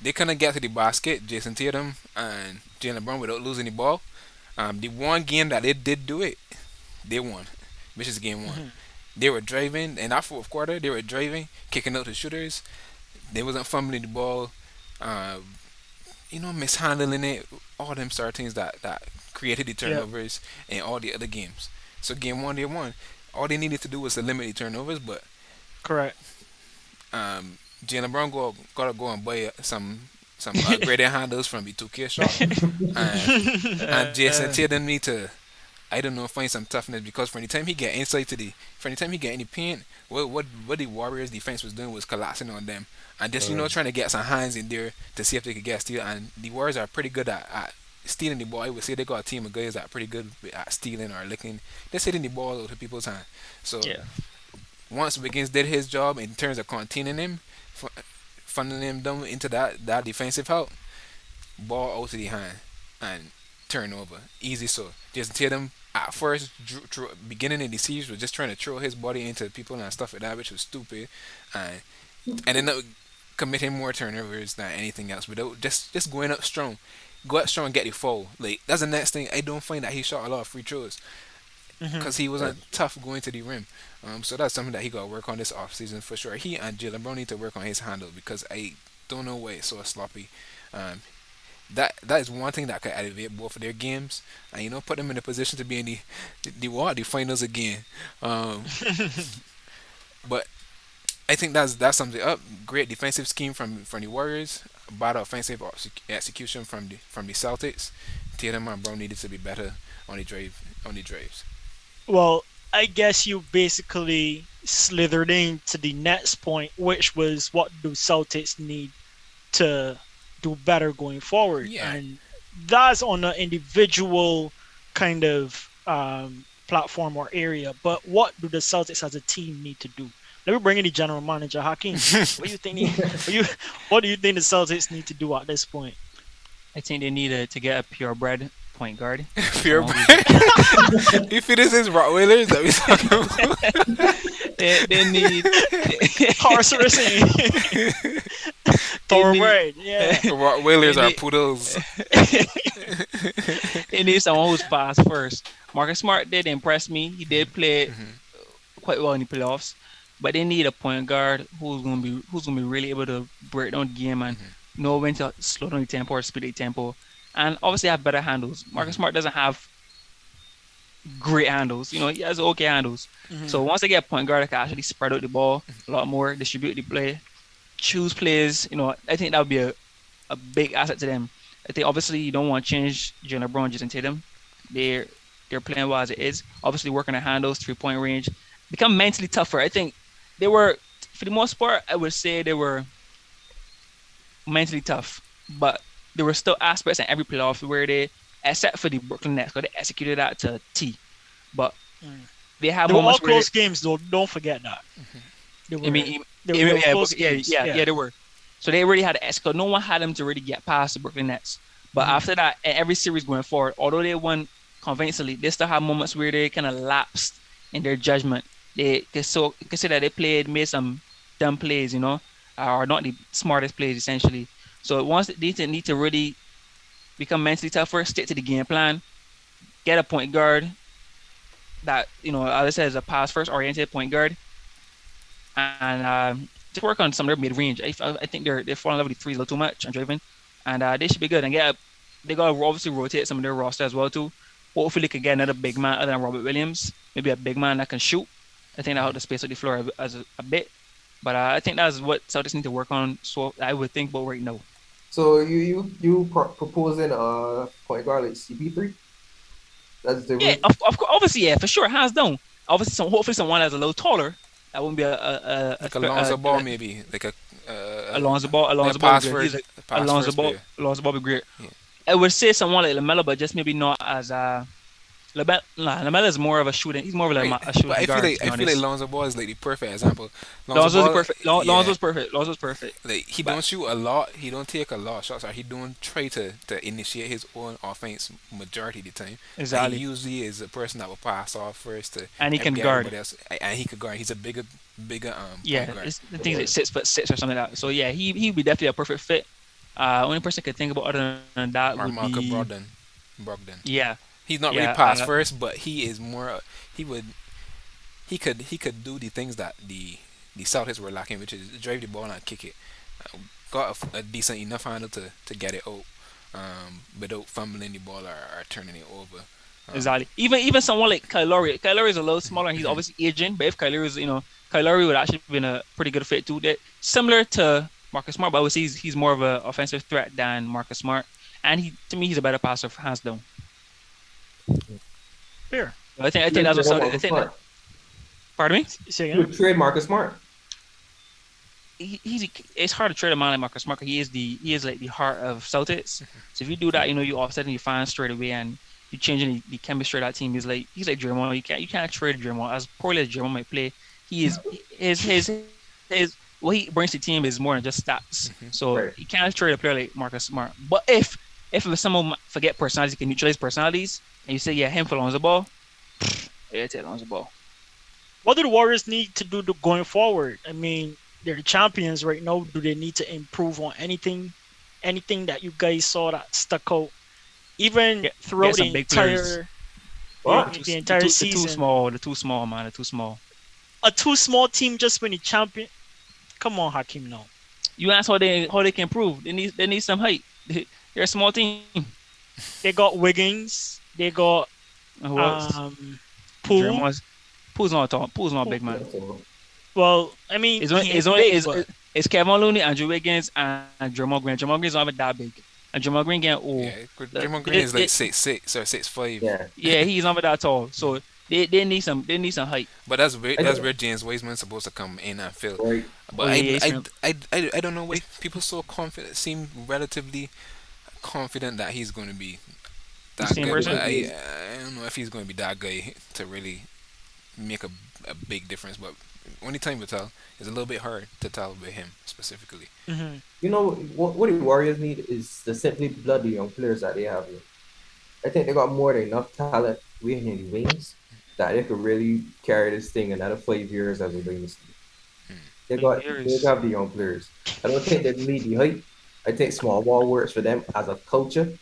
They couldn't get to the basket, Jason Tatum and Jalen Brown, without losing the ball. The one game that they did do it, they won, which is game one. Mhm. They were driving in that fourth quarter. They were driving, kicking out the shooters. They wasn't fumbling the ball. Uh, mishandling it. All them sort of things that created the Yeah, turnovers in all the other games. So game one, they won. All they needed to do was to limit the turnovers, but correct. Jalen Brown gotta go and buy some upgraded handles from the 2K shop, and Jason Tatum need to, I don't know, find some toughness, because from the time he get inside from the time he get in the paint, what the Warriors defense was doing was collapsing on them, and just trying to get some hands in there to see if they could get a steal. And the Warriors are pretty good at stealing the ball. I would say they got a team of guys that are pretty good at stealing or licking, just hitting the ball out of people's hands. So Yeah. once Wiggins did his job in terms of containing him, funneling him down into that defensive help, ball out of the hand and turnover. Easy. So Jason Tatum at first, beginning in the series, was just trying to throw his body into people and stuff like that, which was stupid, and ended up committing more turnovers than anything else without just going up strong. Go up strong and get the foul. Like, that's the next thing. I don't find that he shot a lot of free throws Mhm. because he wasn't tough going to the rim. So that's something that he got to work on this offseason for sure. He and Jalen Brown need to work on his handle, because I don't know why it's so sloppy. Um, that is one thing that could elevate both of their games, and put them in a position to be in the finals again. Um, but I think that's something up. Great defensive scheme from the Warriors, bad offensive execution from the Celtics. Tatum and Brown needed to be better on the drives. Well, I guess you basically slithered into the next point, which was what do Celtics need to do better going forward, Yeah, and that's on an individual kind of platform or area. But what do the Celtics as a team need to do? Let me bring in the general manager, Hakeem. What do you think? What do you think the Celtics need to do at this point? I think they need to get a purebred point guard. pure. Someone who's If it is his Rottweilers that we talking about. they need Horse racing, they need thoroughbred, yeah. Rottweilers they are need poodles. they need someone who's fast first. Marcus Smart did impress me. He did play quite well in the playoffs, but they need a point guard who's gonna be really able to break down the game and know when to slow down the tempo or speed the tempo, and obviously have better handles. Marcus Smart doesn't have great handles. He has okay handles. Mhm. So once they get a point guard that can actually spread out the ball a lot more, distribute the play, choose plays, I think that would be a big asset to them. I think obviously you don't want to change Jalen Brown, Jason Tatum. They're they're playing well as it is. Obviously working on handles, 3 point range, become mentally tougher. I think they were, for the most part, I would say they were mentally tough, but there were still aspects in every playoff where they, except for the Brooklyn Nets, because they executed that to T. But Mm. they have They were all moments where close games, though. Don't forget that. They I were mean, they were yeah, close yeah, games. yeah, Yeah. yeah, they were. So they really had to execute. No one had them to really get past the Brooklyn Nets. But Mhm. after that, in every series going forward, although they won convincingly, they still have moments where they kind of lapsed in their judgment. They consider they made some dumb plays, or not the smartest plays essentially. So once they need to really become mentally tougher, stick to the game plan, get a point guard that as I said, is a pass first oriented point guard, and just work on some of their mid range. I think they're falling in love with the threes a little too much and driving, and they should be good. And they got to obviously rotate some of their roster as well too. Hopefully, they could get another big man other than Robert Williams, maybe a big man that can shoot. I think that help the space of the floor as a bit. But I think that's what Celtics need to work on. So I would think about right now. So proposing a point guard like CP3? That's the Yeah, route. obviously, yeah, for sure, hands down. Obviously, hopefully someone that's a little taller. That wouldn't be a Like threat. Alonzo Ball, maybe like a like a Alonzo Ball be pass great. first, He's like pass first player. Alonzo Ball be great. Yeah. I would say someone like Lamelo, but just maybe not as Lamelo. Nah, Lamelo is more of a shooting. He's more of Right, a but shooting guard, to be I feel like honest. Lonzo Ball is like the perfect example. Lonzo Lonzo's Ball, perfect. yeah, Lonzo's perfect. Lonzo's perfect. like he But don't shoot a lot, he don't take a lot of shots, or he don't try to initiate his own offense majority of the time. And he exactly, usually is a person that will pass off first to and he can get guard. everybody else, and he could guard. He's a bigger point Yeah, guard. it's the things like 6'6" or something like that. So yeah, he'd be definitely a perfect fit. Only person I could think about other than that would Or Marco be Brogdon. yeah, He's not really yeah, pass first, but he is more. He would he could do the things that the Celtics were lacking, which is drive the ball and kick it. Got a decent enough handle to get it out, without fumbling the ball or turning it over. Um, exactly. Even someone like Kyle Lowry. Kyle Lowry is a little smaller and he's mhm, obviously aging, but if Kyle Lowry was, Kyle Lowry would actually been a pretty good fit too. That similar to Marcus Smart, but I would say he's more of an offensive threat than Marcus Smart. And he to me he's a better passer hands down. Fair. I think You that's what trade Celtics. I Marcus think that. Smart. Pardon me. Say You again. would trade Marcus Smart. He's it's hard to trade a man like Marcus Smart. He is like the heart of Celtics. So if you do that, you offsetting your fans straight away and you changing the chemistry of that team. He's like Draymond. You can't trade Draymond as poorly as Draymond might play. He is his what he brings to the team is more than just stats. mhm. So Right. you can't trade a player like Marcus Smart. But if someone forget personalities, can neutralize personalities, and you say yeah him for Lonzo Ball, yeah take Lonzo Ball. What do the Warriors need to do going forward? I mean, they're the champions right now. Do they need to improve on anything? Anything that you guys saw that stuck out, even Get throughout some big players. the, What? the entire The too season? small. The too small man. The too small. A too small team just winning champion. Come on, Hakim. No, You ask how they can improve. They need some height. They're a small team. they got Wiggins. They got Who else? Poole. Draymond's Poole's not tall. Poole's not Poole. big man. So, Well, I mean, It's only he it's ain't only big, but it's Kevin Looney, Andrew Wiggins, and Draymond Green. Draymond Green's not even that big. And Draymond Green getting old. Yeah, The- Draymond Green they- is like they- 6'6" or 6'5". yeah. yeah, he's not even that tall. So they need some height. But I that's don't, where James Wiseman's supposed to come in and fill. right. Oh But yeah, yeah, I don't know why people so confident seem relatively confident that he's going to be the that same good. But person. I don't know if he's going to be that guy to really make a big difference. But only time will tell. It's a little bit hard to tell with him specifically. mhm. You know what the Warriors need is the simply bloody young players that they have here. I think they got more than enough talent waiting in the wings that they could really carry this thing another 5 years as a dynasty. They Years. have the young players. I don't think they need the height. I think small ball works for them as a culture.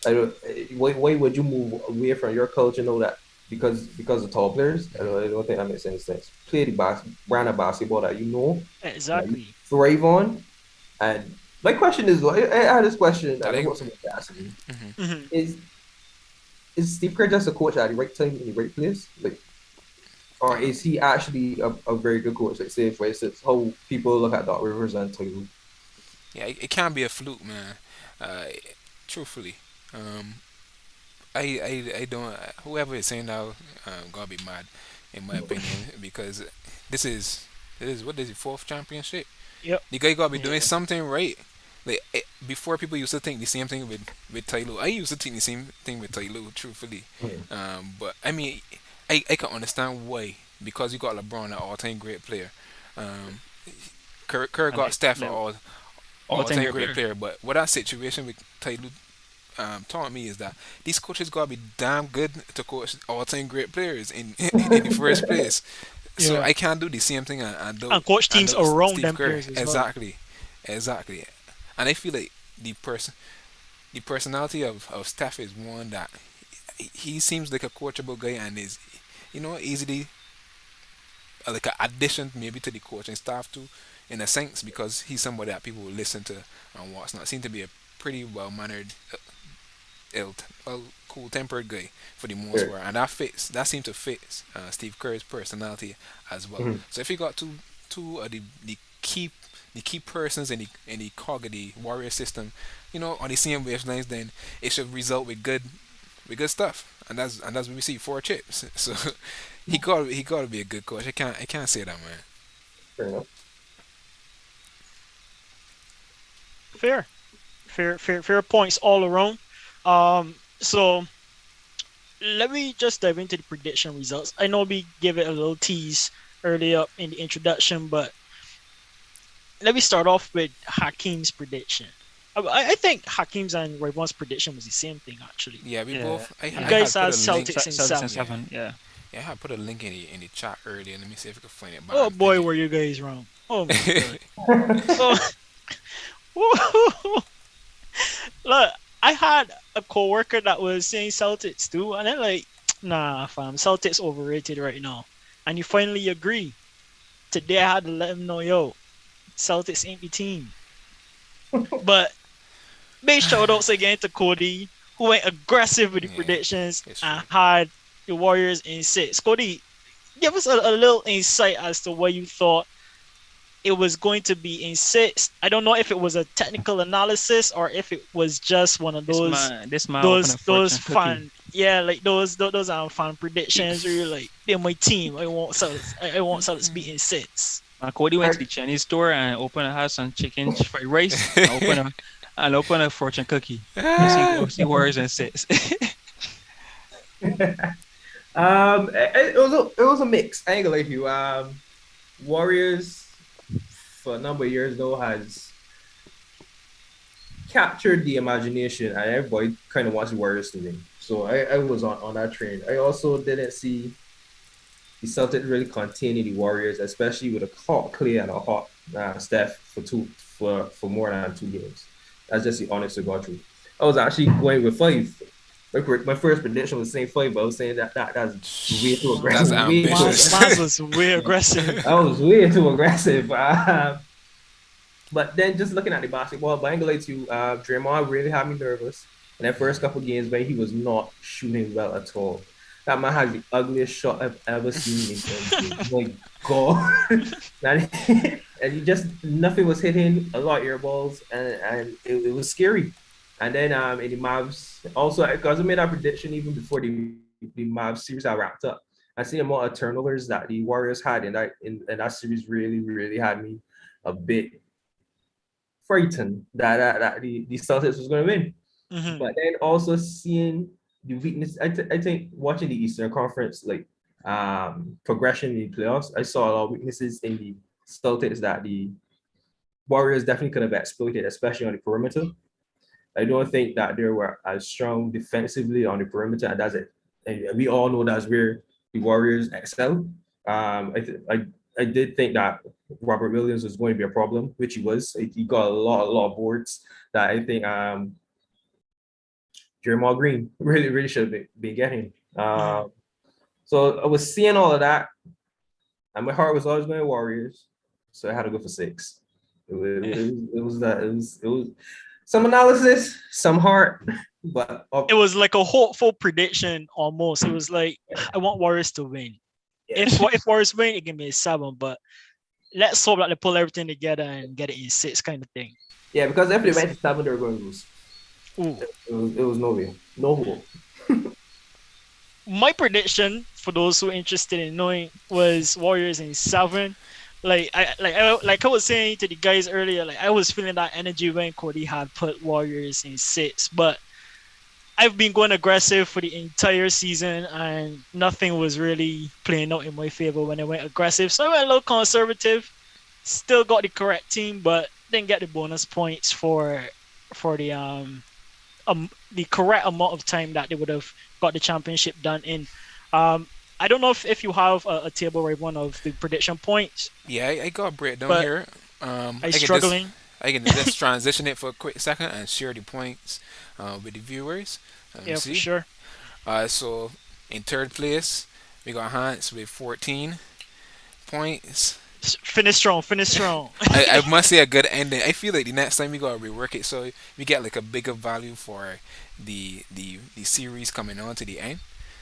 I don't. Why would you move away from your culture? Know that because of tall players. I don't think that makes any sense. Play the brand of basketball that you know that you Exactly. thrive on. And my question is, I had this question, and That I I, want someone to ask me: mhm. Hmm. Is Steve Kerr just a coach at the right time in the right place? Like, or is he actually a very good coach? Like, say for instance, how people look at Doc Rivers and Taylor. Yeah, it can't be a fluke, man. Uh, truthfully, um, I don't. Whoever is saying that, gotta be mad, in my opinion, because this is what is it, fourth championship. Yep. The guy gotta be doing Yeah. something right. Like before, people used to think the same thing with Tyloo. I used to think the same thing with Tyloo, truthfully. Hmm. But I mean, I can understand why, because you got LeBron, an all-time great player. Um, Kerr And got Steph, an all time all-time great great player. player. But what that situation with Tyloo taught me is that these coaches gotta be damn good to coach all-time great players in the first place. So Yeah. I can't do the same thing And coach teams around Steve them Kerr. players as well. Exactly. And I feel like the personality of Steph is one that he seems like a coachable guy and is easily like an addition maybe to the coaching staff too, in a sense, because he's somebody that people will listen to and what's not. Seem to be a pretty well mannered, well, cool tempered guy for the most Sure. part, and that seems to fit Steve Kerr's personality as well. Mhm. So if you got two two of the key persons in the cog of the warrior system, on the same wavelengths, then it should result with good stuff. And that's what we see, 4 chips. So he got to be a good coach. I can't say that, man. Fair enough. Fair, fair points all around. So let me just dive into the prediction results. I know we gave it a little tease earlier in the introduction, but let me start off with Hakim's prediction. I think Hakim's and Raybon's prediction was the same thing actually. Yeah, we Yeah, both. I, You I yeah. guys had put had a link. Celtics in Celtics and seven. Yeah, seven. Yeah. yeah, I had put a link in the chat earlier. Let me see if I can find it. But Oh I'm boy, thinking. were you guys wrong. Oh my god. Oh, look, I had a coworker that was saying Celtics too, and I'm like, nah, fam, Celtics overrated right now. And you finally agree. Today I had to let him know, yo, Celtics ain't the team. But big shout outs again to Cody, who went aggressive with the Yeah, predictions it's true. and had the Warriors in six. Cody, give us a little insight as to what you thought it was going to be in six. I don't know if it was a technical analysis or if it was just one of This man open those a those fortune cookie. fan yeah, like those are fan predictions where you're like, they're my team. I want Celtics beating six. Cody went to I- the Chinese store and opened a house on chicken fried rice and open a fortune cookie. See Warriors and six. it was a mix. I ain't gonna lie to you. Warriors for a number of years though has captured the imagination, and everybody kind of wants the Warriors to win. So I was on that train. I also didn't see the Celtics really containing the Warriors, especially with a hot Clay and a hot Steph for more than 2 games. That's just the honest to God truth. I was actually going with five. My first prediction was saying five, but I was saying that's way too That's aggressive. Way too Maz, ambitious. aggressive. Maz was way aggressive. I was way too aggressive. But then just looking at the basketball, but I ain't gonna lie to you, Draymond really had me nervous. In that first couple games, when he was not shooting well at all. That man has the ugliest shot I've ever seen in NBA. My God. And he just nothing was hitting, a lot of air balls, and it was scary. And then in the Mavs, also because I made that prediction even before the Mavs series are wrapped up. I see the amount of turnovers that the Warriors had in that series really, really had me a bit frightened that the Celtics was going to win. Hmm. But then also seeing the weakness, I think watching the Eastern Conference like progression in the playoffs, I saw a lot of weaknesses in the Celtics that the Warriors definitely could have exploited, especially on the perimeter. I don't think that they were as strong defensively on the perimeter, and that's it. And we all know that's where the Warriors excel. I did think that Robert Williams was going to be a problem, which he was. He got a lot of boards that I think Jeremiah Green really should have been getting. Hmm. So I was seeing all of that, and my heart was always going to Warriors, so I had to go for six. It was some analysis, some heart, but It was like a hopeful prediction almost. It was like, I want Warriors to win. yeah, If Warriors win, it can be a seven, but let's hope that they pull everything together and get it in six kind of thing. yeah, because if they It's, went to seven, they were going to lose. ooh. It was no way, no hope. My prediction for those who are interested in knowing was Warriors in seven. Like I was saying to the guys earlier, like I was feeling that energy when Cody had put Warriors in six, but I've been going aggressive for the entire season, and nothing was really playing out in my favor when I went aggressive. So I went a little conservative. Still got the correct team, but didn't get the bonus points for the correct amount of time that they would have got the championship done in. I don't know if you have a table right one of the prediction points, Yeah, I got a breakdown but here. I I can just struggling. I can just transition it for a quick second and share the points with the viewers. Let me Yeah, for see. sure. So in third place, we got Hans with 14 points. Finish strong, finish strong. I must say a good ending. I feel like the next time we gotta rework it so we get like a bigger value for the series coming on to the end.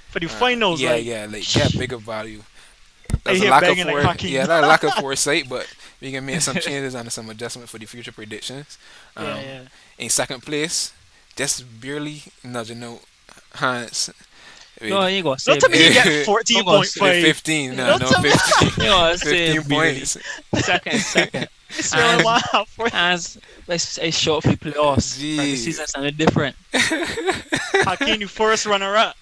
For the finals, Yeah, like yeah, like get bigger value. I that's a hear lack of banging like yeah, Hakeem. that's a lack of foresight, but we can make some changes and some adjustment for the future predictions. Yeah, Um, yeah. in second place, just barely nudging out Hans No, with you gonna say Don't tell me he get barely. I'm gonna say, 14.5. 15. No, Don't no, tell me 15. you gonna say 15 barely. points. Second. this really As want for as a short for playoffs. Right, the Jeez. season's something different. Hakeem, the first runner up.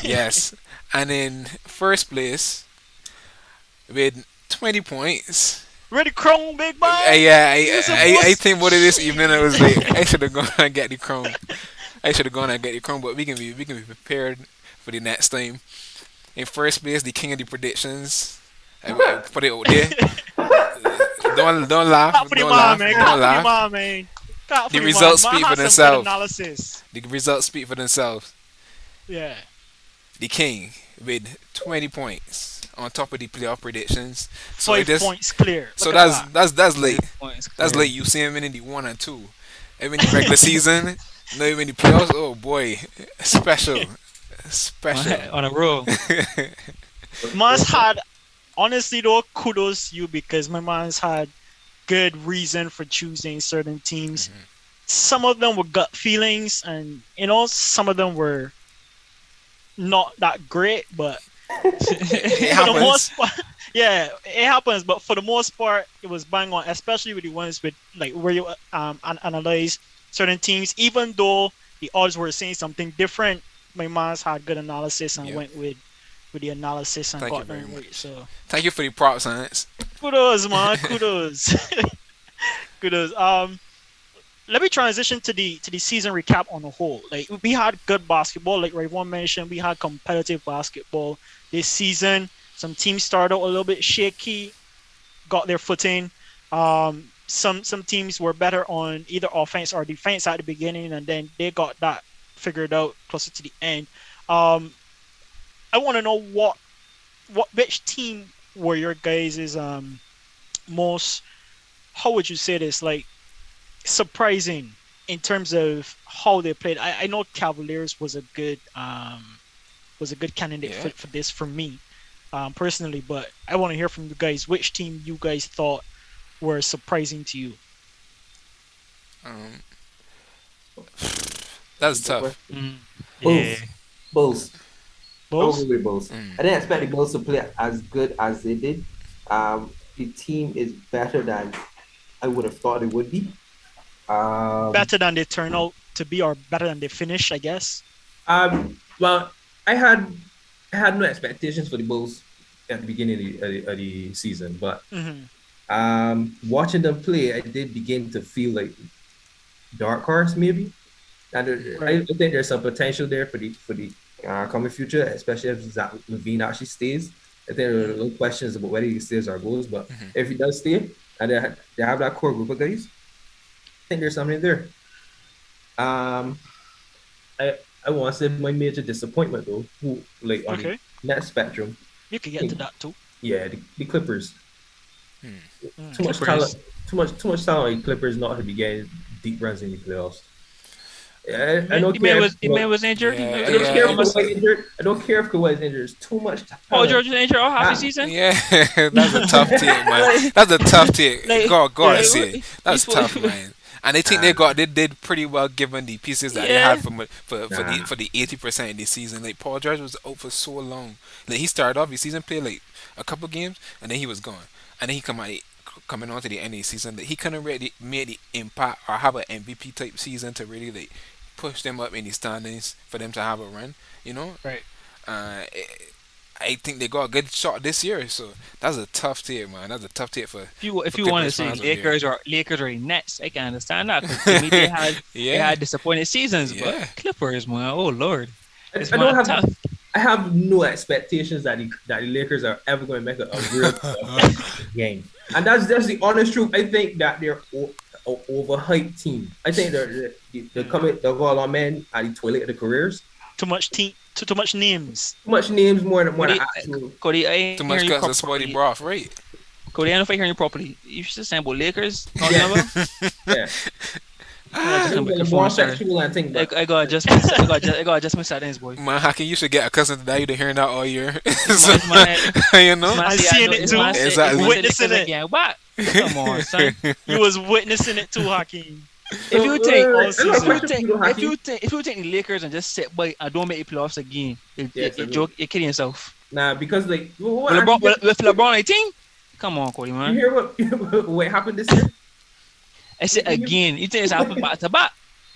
Yes. And in first place with 20 points. Ready, Chrome, big boy. Yeah, You I supposed think what it is evening I was like shit. I should have gone and get the crown. I should have gone and get the crown, but we can be prepared for the next time. In first place, the king of the predictions. I put it out there. Don't laugh. Clap for the Don't man, laugh. man. Don't Clap for the laugh. man, man. Clap for The the results man. Man speak for has some good themselves. analysis. The results speak for themselves. Yeah. The king with 20 points on top of the playoff predictions. So it 5 just points clear. so Look at that. that's late. Points That's clear. late. You see him in the 1 and 2. Even the regular season, not even the playoffs. Oh boy, special, special. On a roll. Man's had, honestly though, kudos to you because my man's had good reason for choosing certain teams. Some of them were gut feelings, and some of them were not that great, but It for the happens. most part, yeah, it happens. But for the most part, it was bang on, especially with the ones with like where you analyze certain teams. Even though the odds were saying something different, my man's had good analysis and Yeah. went with the analysis and Thank you got very them right. much. So Thank you for the props, Hans. kudos, man, kudos, kudos. Let me transition to the season recap on the whole. Like we had good basketball, like Rayvon mentioned, we had competitive basketball this season. Some teams started out a little bit shaky, got their footing. Some teams were better on either offense or defense at the beginning, and then they got that figured out closer to the end. Um, I want to know which team were your guys' most, how would you say this, like surprising in terms of how they played. I know Cavaliers was a good candidate Yeah. for this for me personally, but I want to hear from you guys which team you guys thought were surprising to you. Um, that's tough. Mm. Bulls. Yeah. Bulls. I will Bulls? go with Bulls. Mm. I didn't expect the Bulls to play as good as they did. The team is better than I would have thought it would be. Um, Better than they turn out to be or better than they finish, I guess. well, I had no expectations for the Bulls at the beginning of the season, but Hmm. watching them play, I did begin to feel like dark horse maybe. And I Right. think there's some potential there for the coming future, especially if Zach Levine actually stays. I think there are a little questions about whether he stays or goes, but if he does stay and they have that core group of guys, I think there's something there. Um, I want to say my major disappointment though, who like on Okay. the net spectrum, You could get to that too. yeah, the Clippers. Mm. Too much Clippers. talent. Too much talent. Like Clippers not to be getting deep runs in the playoffs. I don't The care. man If, was the man was injured. Yeah, I don't yeah, care if almost- Kawhi's injured. I don't care if Kawhi's injured. It's too much Paul talent. George was injured all half the Ah, season. Yeah, that's a tough take, man. That's a tough take. Like- God, I Yeah. say that's He's- tough, man. And I think they did pretty well given the pieces that they Yeah. had for the 80% of the season. Like Paul George was out for so long. Like he started off the season, played like a couple games, and then he was gone. And then he coming on to the end of the season, that he couldn't really make the impact or have an MVP type season to really like push them up in the standings for them to have a run. You know, Right. uh, I think they got a good shot this year, so that's a tough take, man. That's a tough take for If you For want to Clippers say fans out there. Lakers or the Nets, I can understand that. 'Cause to me, they had yeah. disappointing seasons, Yeah. but Clippers, man, oh lord, it's I don't man have. tough. I have no expectations that the Lakers are ever going to make a real game, and that's the honest truth. I think that they're overhyped team. I think they've all on men at the toilet of their careers. Too much too much names. Too much names, more than Cody, actual. Cody, I ain't Too much hearing you cuts of spoily properly. broth, right? Cody, I don't know if I hear you properly. You should say about Lakers. Not Yeah. remember? Yeah. I got Maybe adjustment the before LeBron sir. sexual and thing, but I got adjustment settings, boy. Man, how can you should get accustomed to that? You've been hearing that all year. If So, my if my you if know? my I'm say I seeing know it too. if my Exactly. say Witnessing Lakers it. again, what? Come on, son. You was witnessing it too, Hakeem. If so you think All I got a if you season. question for think you, though, if Haki. you think if you think the Lakers and just sit by and don't make the playoffs again, Yes, I know. you're kidding yourself. Nah, because like With LeBron with LeBron 18, come on, Cody, you man. hear what happened this year? I said again, you think it's happened back to back?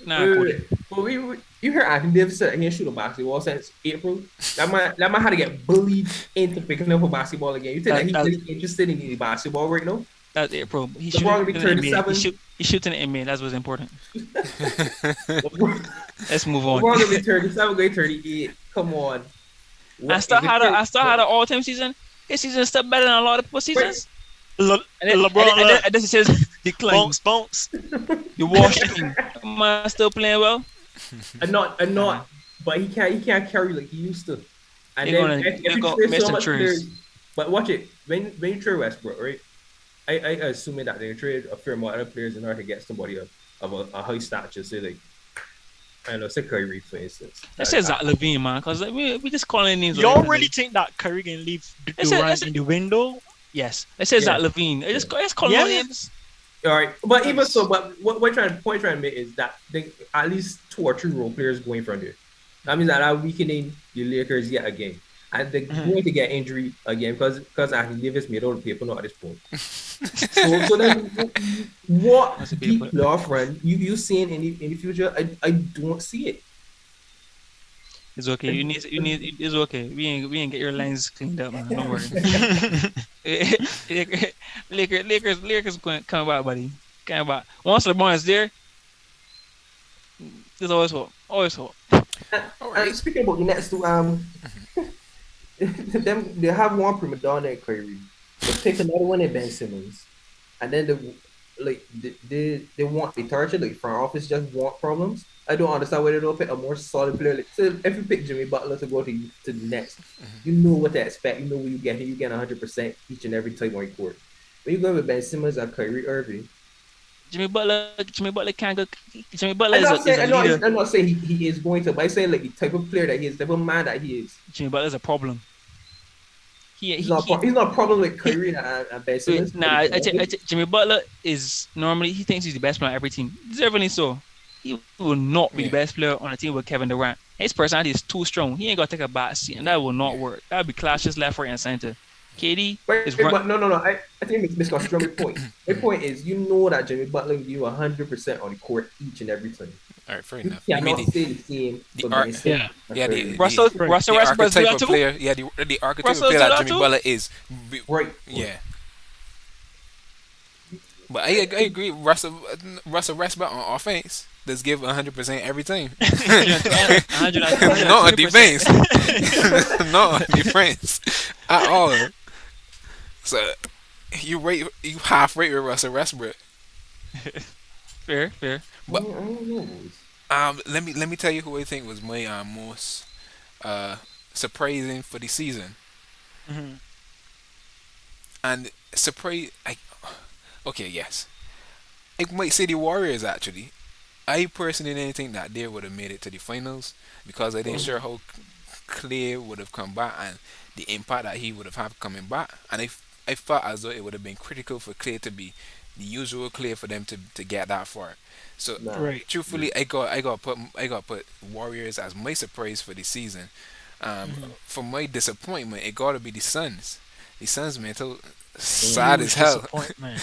Nah, Cody. But you hear Anthony Davis said he ain't shoot a basketball since April. That man had to get bullied into picking up a basketball again. You think that That, he's that really interested in the basketball right now? that's April. He LeBron shooting gonna be in the NBA. 37. He shooting in the NBA. That's what's important. LeBron, Let's move on. LeBron gonna be 37, going 38. Come on. I still had an all time season. His season is still better than a lot of people's seasons. LeBron, And then it says decline. bounce, bounce. You washed him. Man still playing well. and not, but he can't carry like he used to. And They're then gonna if you make trade so some much trades. players, but watch it when you trade Westbrook, right? I assume that they trade a fair amount of other players in order to get somebody of a high stature, say like I don't know, say Kyrie for instance. It says Zach Levine, man, because we just calling names. Y'all really think that Curry can leave It's Durant in the window? Yes. It says Yeah. Zach Levine. Let's call Yeah. names. All right, but even so, but what point trying to make is that they, at least 2 or 3 role players going from there. That means that are weakening the Lakers yet again, and they're going to get injury again because Anthony Davis made all the paper not at this point. So then, what What's the deep paper? playoff run you seeing in the future? I don't see it. It's okay. It's okay. We ain't get your lines cleaned up, man. Don't worry. Lakers going come back, buddy. Come back. Once LeBron is there, there's always hope. Always hope. And speaking about the Nets, too, they have one prima donna in Kyrie. They pick another one in Ben Simmons, and then they want the target like front office just want problems. I don't understand why they don't pick a more solid player. Like, so if you pick Jimmy Butler to go to the Nets, you know what to expect. You know what you get. You get 100% each and every time on your court. When you go with Ben Simmons and Kyrie Irving, Jimmy Butler can't go. Jimmy Butler I'm is not saying a leader. I'm not saying he is going to, but I'm saying like the type of player that he is, the type of man that he is. Jimmy Butler is a problem. He's not a problem with Kyrie and Ben Simmons. Nah, Jimmy Butler is normally he thinks he's the best player on every team. Deservedly so. He will not be the best player on a team with Kevin Durant. His personality is too strong. He ain't gonna take a back seat, and that will not work. That would be clashes left, right, and center. KD is But no. I think it's misconstrued. My point. My point is, you know that Jimmy Butler will give you 100% on the court each and every time. All right, fair You enough. I mean, cannot say the same. the for art- Ben Simmons and yeah, Kyrie. Russell the Westbrook do archetype that of too. player, the archetype of Russell player do that that Jimmy too? Butler is. Right. Yeah. But I agree. Russell Westbrook on offense does give 100% every time. 100%. Not on defense. Not on defense at all. So you half rate with Russell Westbrook. Fair. But- I don't know. Let me tell you who I think was my most surprising for the season. Mhm. And surprise, okay, yes, I might say the Warriors actually. I personally didn't think that they would have made it to the finals because I didn't sure how Clay would have come back and the impact that he would have had coming back. And I felt as though it would have been critical for Clay to be the usual Clay for them to get that far. So Nah. Right. truthfully, I got put Warriors as my surprise for the season. For my disappointment, it got to be the Suns. The Suns, man, sad as Huge hell. disappointment.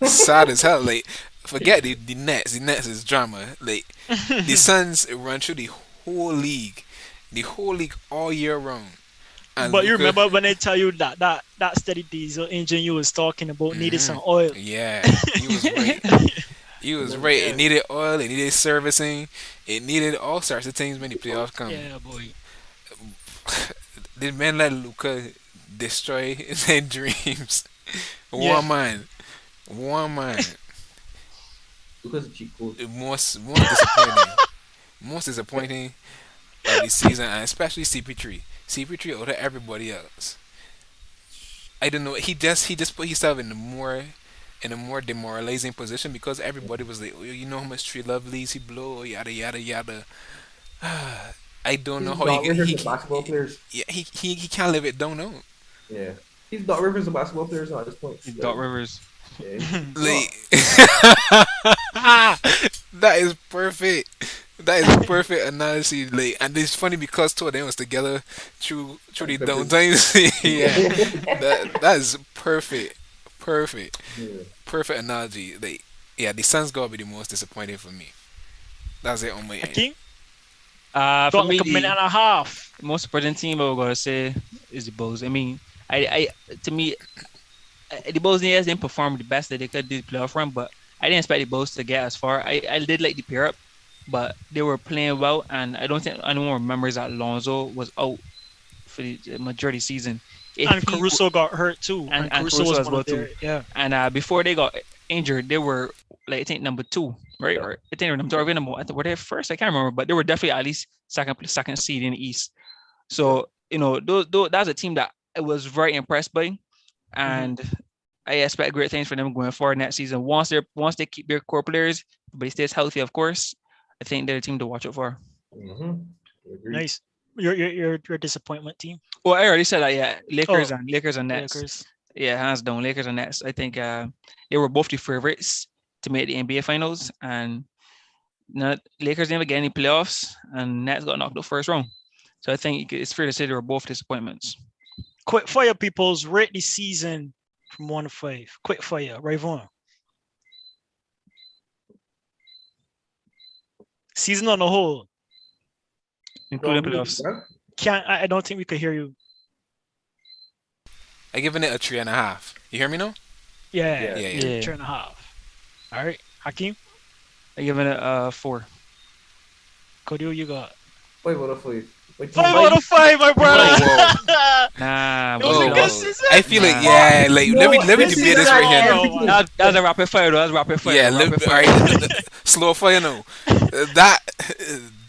Yeah. Sad as hell. Like, forget the Nets. The Nets is drama. Like, the Suns run through the whole league all year round. And But you Luka- remember when I tell you that steady diesel engine you was talking about needed some oil. Yeah, he was right. He was right. It needed oil. It needed servicing. It needed all sorts of things when the playoffs come. Yeah, boy. Did men let Luca destroy their dreams? Yeah. One man. Because of cheat code. Most disappointing. Most disappointing of the season, and especially CP3. CP3 out of everybody else. I don't know. He just put himself in the more in a more demoralizing position because everybody was like, oh, you know how much Tree Lovely's he blow, yada yada yada. I don't know He's how Doc Rivers of basketball players. yeah, he can't live it down now. Yeah. He's Doc Rivers of basketball players now at this point. Doc Rivers. Yeah, he's Like Doc. that is perfect. That is perfect analogy. Like, and it's funny because two of them was together through And the down Clippers. times. Yeah, that is perfect, perfect, Yeah. perfect analogy. Like, yeah, the Suns gotta be the most disappointing for me. That's it on my end. Hakeem, For got me, like a minute the and a half. most important team I was gonna say is the Bulls. I mean, to me, the Bulls yes didn't perform the best that they could do the playoff run, but I didn't expect the Bulls to get as far. I did like the pair up, but they were playing well, and I don't think anyone remembers that Lonzo was out for the majority of the season. If And he Caruso got hurt too. And and Caruso Caruso was as one well of too. their yeah. And before they got injured, they were like I think number two, right? Or I think they were number two. Or number one. Were they first? I can't remember, but they were definitely at least second seed in the East. Yeah. So those that's a team that I was very impressed by, and I expect great things for them going forward next season. Once they keep their core players, but he stays healthy, of course. I think they're a team to watch out for. Mm-hmm. Agreed. Nice. Your disappointment team. Well, I already said that. Yeah, Oh, Lakers and Nets. Lakers. Yeah, hands down, Lakers and Nets. I think they were both the favorites to make the NBA Finals, and not Lakers didn't get any playoffs, and Nets got knocked out first round. So I think it's fair to say they were both disappointments. Quick fire, peoples. Rate the season from 1 to 5. Quick fire, Rayvon. Season on the whole. Including From me, playoffs. man. I don't think we could hear you. I giving it a 3.5. You hear me now? Yeah, Yeah. Yeah, yeah. Yeah, 3.5. All right, Hakeem. I give it a 4. Cody, what you got? Wait, what if we? Wait, 5 out of 5, my brother. Nah, It was Oh, a bro. good whoa. season. I feel like Nah. yeah, like let me this debate is this right here not now. now. That's a rapid fire, though. That's rapid fire. Yeah, rapid all right, slow fire now. That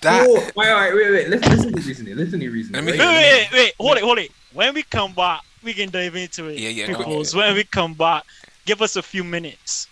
that Oh, all right, wait. Listen to the reasoning. Listen to the reasoning. Let me right? Wait. Hold it. When we come back, we can dive into it. Yeah, go Peoples. When we come back, give us a few minutes.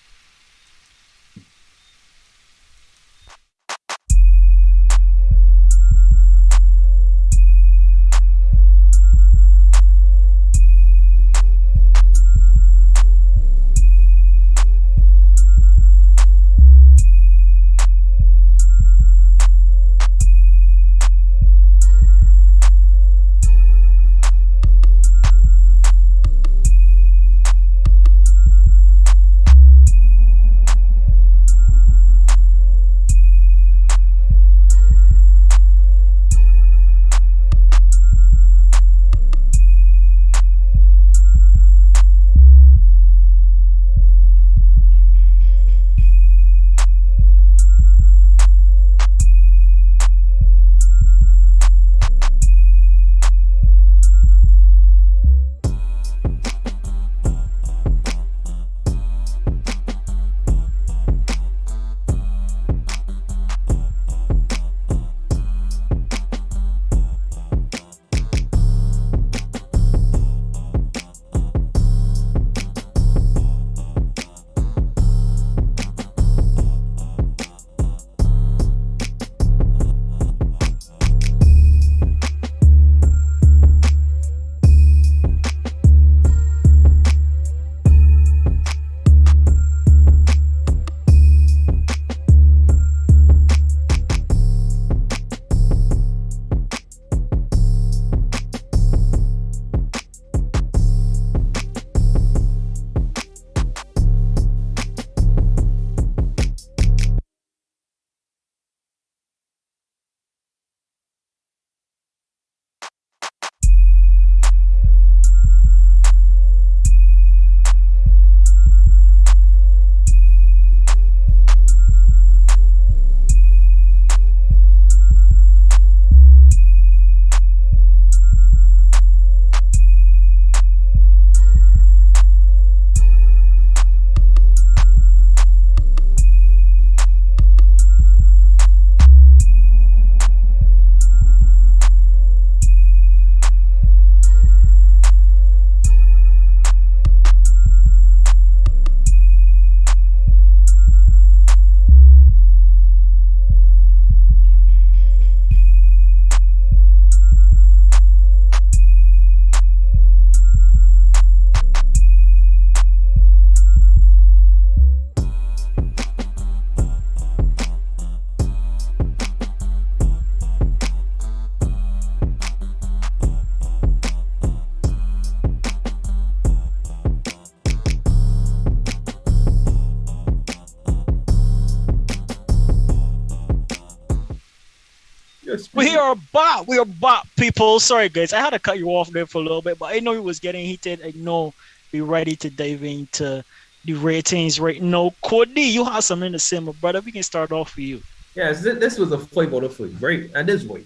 We are back. We are back, people. Sorry, guys. I had to cut you off there for a little bit, but I know it was getting heated. I know we're ready to dive into the ratings right now. Cody, you have something to say, my brother. We can start off with you. Yes, this was a fight out of fight, right? And this way,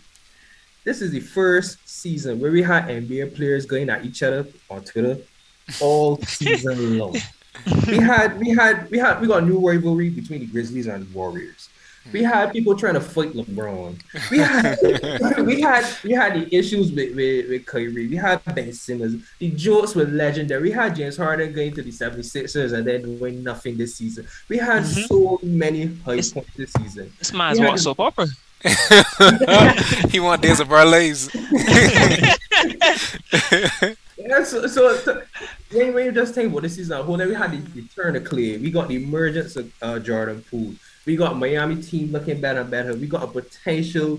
this is the first season where we had NBA players going at each other on Twitter all season long. We got a new rivalry between the Grizzlies and the Warriors. We had people trying to fight LeBron. We had we had the issues with Kyrie. We had Ben Simmons. The jokes were legendary. We had James Harden going to the 76ers and then doing nothing this season. We had Mm-hmm. so many high It's points this season. this man's We had what soap opera. He want days of parlays. Yeah, so when you just think about this season, whole then we had the return of Clay, we got the emergence of Jordan Poole, we got Miami team looking better and better, we got a potential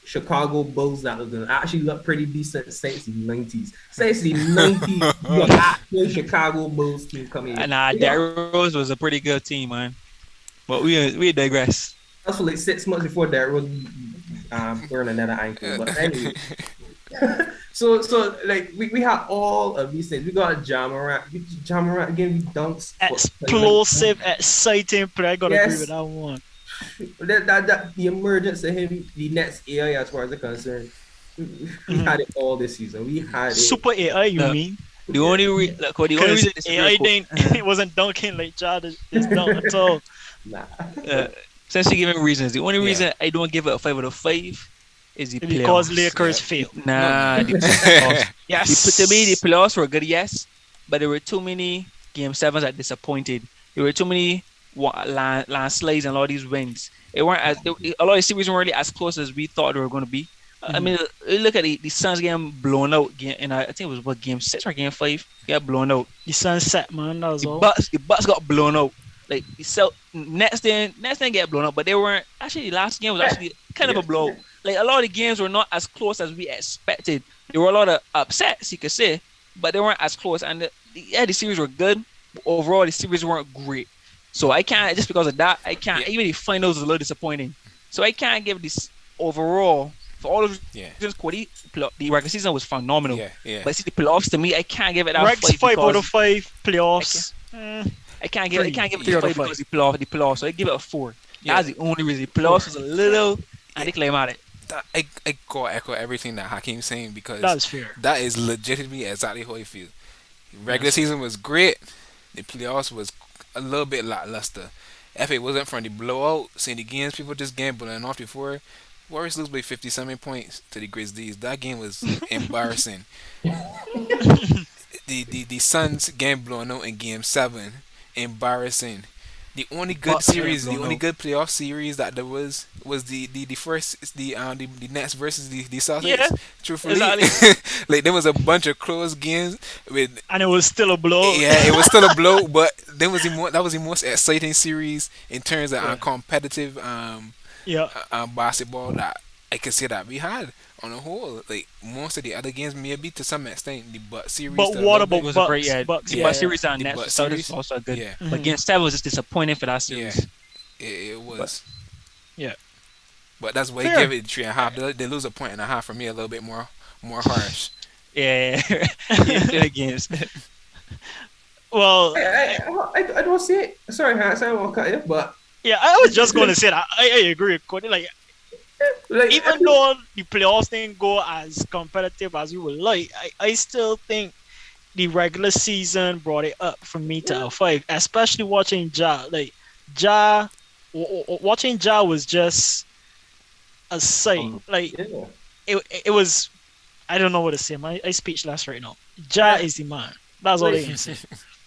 Chicago Bulls that was gonna actually look pretty decent since the 90s. Since the 90s, the actual Chicago Bulls team coming in. And We got- Derrick Rose was a pretty good team, man. But we digress. That's for like 6 months before Derrick Rose burned another ankle. But anyway. so like we have all of these things. We got John Morant. John Morant again. We dunks. Explosive, exciting play. I gotta agree Yes. with that one. That the emergence of him, the next AI as far as I'm concerned. We had it all this season. We had it. Super AI, you No. mean? The only Because reason this AI didn't, it wasn't dunking like Jad is dunk at all. Nah. since you giving reasons, the only Yeah. reason I don't give it a 5 out of 5 is the Because playoffs. Lakers Yeah. failed. Nah, the playoffs. Yes. To me, the playoffs were good, yes, but there were too many game sevens that disappointed. There were too many landslides and all these wins. It weren't as a lot of series weren't really as close as we thought they were going to be. I mean, look at the Suns getting blown out, and I think it was what game 6 or game 5 got blown out. The sunset, man. That was all. The Bucks got blown out. Like the next thing get blown out, but they weren't actually. The last game was actually kind of a blowout. Like a lot of the games were not as close as we expected. There were a lot of upsets, you could say, but they weren't as close. And the series were good. But overall, the series weren't great. So I can't just because of that. I can't. Even the finals was a little disappointing. So I can't give this overall for all of Yeah. reasons. Cody, the regular season was phenomenal. Yeah. But see the playoffs to me, I can't give it that Rex 5 out of 5 playoffs. I can't give it 3 out the of 5 5. because the playoffs. So I give it a 4. Yeah. That's the only reason. The playoffs was a little anticlimactic. I go echo everything that Hakeem's saying because That's fair. that is legitimately exactly how I feel. Regular season was great. The playoffs was a little bit lackluster. If it wasn't from the blowout, seeing the games people just gambling off before, Warriors lose by 50-something points to the Grizzlies. That game was embarrassing. The Suns game blown out in game 7, embarrassing. The only good Bucks game series, the blown only out. good playoff series that there was the first the Nets versus the Celtics. Yeah, Truthfully, exactly. like there was a bunch of close games with And it was still a blow. yeah, it was still a blow, but that was the most exciting series in terms of competitive Yeah. basketball that I can say that we had on the whole. Like most of the other games, maybe to some extent, the Bucks series. But to a what little about It was Bucks? a great Bucks, The yeah. Bucks series and The Nets Bucks Celtics series? was also good. Yeah. But game 7 was just disappointing for that Yeah, series. it was. Yeah. But that's why I Fair. give it 3.5. They lose a point and a half for me, a little bit more harsh. Yeah, yeah. games. Well, I don't see it. Sorry, Hans, I won't cut you, but yeah, I was just going to say that. I agree with Cody. Like, like even though the playoffs didn't go as competitive as we would like, I still think the regular season brought it up for me to a 5, especially watching Ja. Like, watching Ja was just a sight. Like, yeah. it was, I don't know what to say. I speechless right now. Ja is the man. That's all I can say.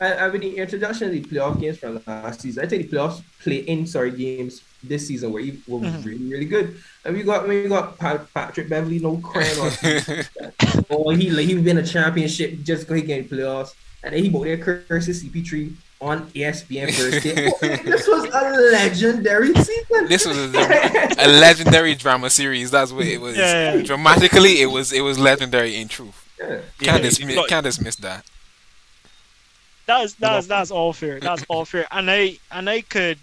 I mean, the introduction of the playoff games from last season, I think the playoffs games this season were really, really good. And we got Patrick Beverly, no crown on. Oh, he win a championship just because he get playoffs, and then he bought their curses CP3 on ESPN Thursday. This was a legendary season. This was a legendary drama series. That's what it was. Yeah. Dramatically, it was legendary in truth. Yeah. Can't dismiss that. That's all fair. That's all fair. And I could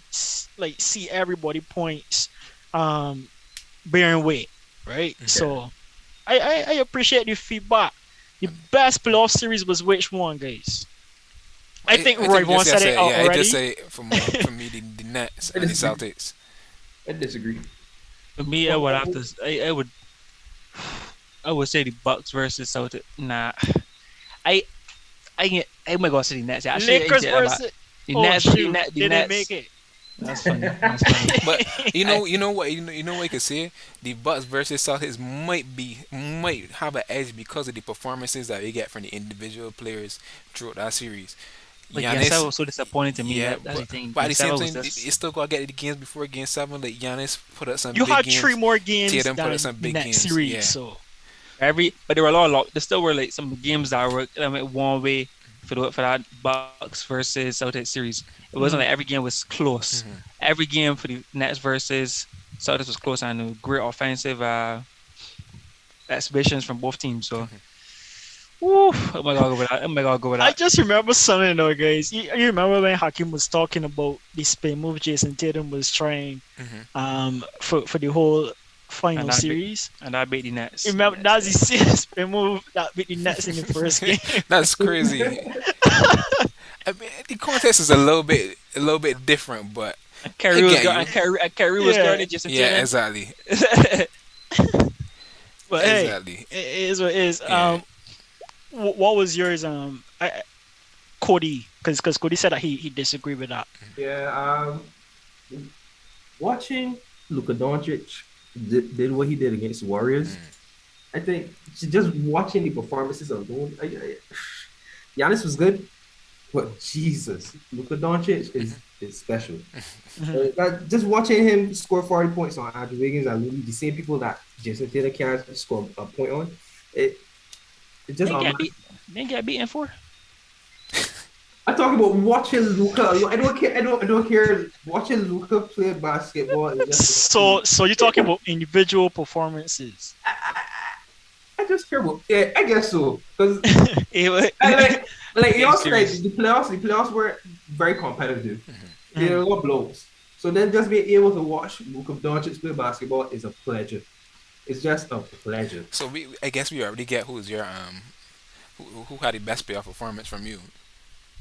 like see everybody points bearing weight. right? Yeah. So I appreciate the feedback. The best playoff series was which one, guys? I think I think Rayvon just said it say, yeah, I just already. say for me the Nets I and the disagree. Celtics. I disagree. For me, I Well, would have to. I would say the Bucks versus Celtics. Nah, I I might go say the Nets. Actually, I Lakers take that back. versus. The Oh Nets, the shoot, Net, the they didn't make Nets. it. That's funny. That's funny. But I you know what you could say, the Bucks versus Celtics might have an edge because of the performances that they get from the individual players throughout that series. But Game Seven Giannis, was so disappointing to me. yeah, That's the thing. but at Game the same Seven was time, just you still gotta get the games before Game Seven. Like Giannis put up some You big had three games. more games Tatum put up than some the big next games. series, Yeah. so but there were a lot of there still were like some games that were one way for that Bucks versus Celtics series. It wasn't like every mm, game was close. Hmm. Every game for the Nets versus Celtics was close and great offensive exhibitions from both teams. So, woo, oh my god, go with that. Oh my god, go with I that. just remember something though, guys. You remember when Hakim was talking about the spin move Jason Tatum was trying Hmm. for the whole And final I beat series. and I beat the Nets. Remember that's the same spin move that beat the Nets in the first game. That's crazy. I mean, the contest is a little bit different, but And I Kyrie was get guard you. and Kyrie was Yeah, guarding Jason Yeah, Tatum. exactly, but hey, exactly. it is what it is. Yeah. What was yours? Cody, because Cody said that he disagreed with that. yeah. Watching Luka Doncic did what he did against the Warriors. Mm. I think just watching the performances alone, Giannis was good, but Jesus, Luka Doncic is special. Mhm. Just watching him score 40 points on Andrew Wiggins and Louis, the same people that Jason Tatum can't score a point on, it it just Didn't get automatically. beat. Didn't get beaten for. I'm talking about watching Luca. I don't care. I don't care. Watching Luca play basketball is just. So you're talking about individual performances. I just care about. Yeah, I guess so. Because It was I like it game also like series. the playoffs were very competitive. There Mhm. were a lot of blows. So then just being able to watch Luka Doncic play basketball is a pleasure. It's just a pleasure. So I guess we already get who's your who had the best playoff performance from you.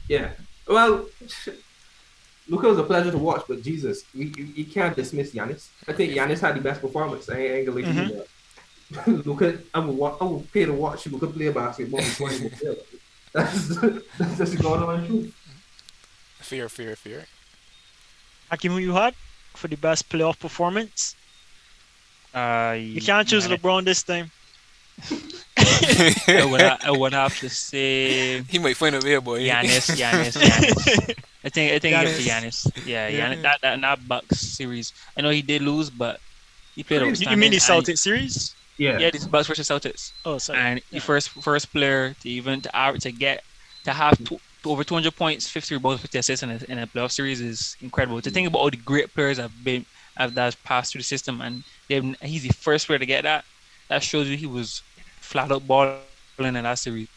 Yeah. Well, Luka was a pleasure to watch, but Jesus, you can't dismiss Giannis. I think Okay, Giannis had the best performance. I ain't gonna lie to Mhm. you, but Luka, I would pay to watch Luka play basketball before he would play. That's that's just the God on truth. fear. Hakim, who you had for the best playoff performance? You can't choose Man, LeBron this time. I would have to say He might find a way, boy. Giannis. I think I give it to Giannis. Giannis. Yeah, Giannis. Yeah. That Bucks series. I know he did lose, but he played Crazy. You mean outstanding. the And Celtics series? Yeah. yeah, this Bucks versus Celtics. Oh, sorry. And the Yeah. first player to even to get to have over 200 points, 50 rebounds, 50 assists in a playoff series is incredible. To think about all the great players have that passed through the system, and he's the first player to get that. That shows you he was flat out balling in that series.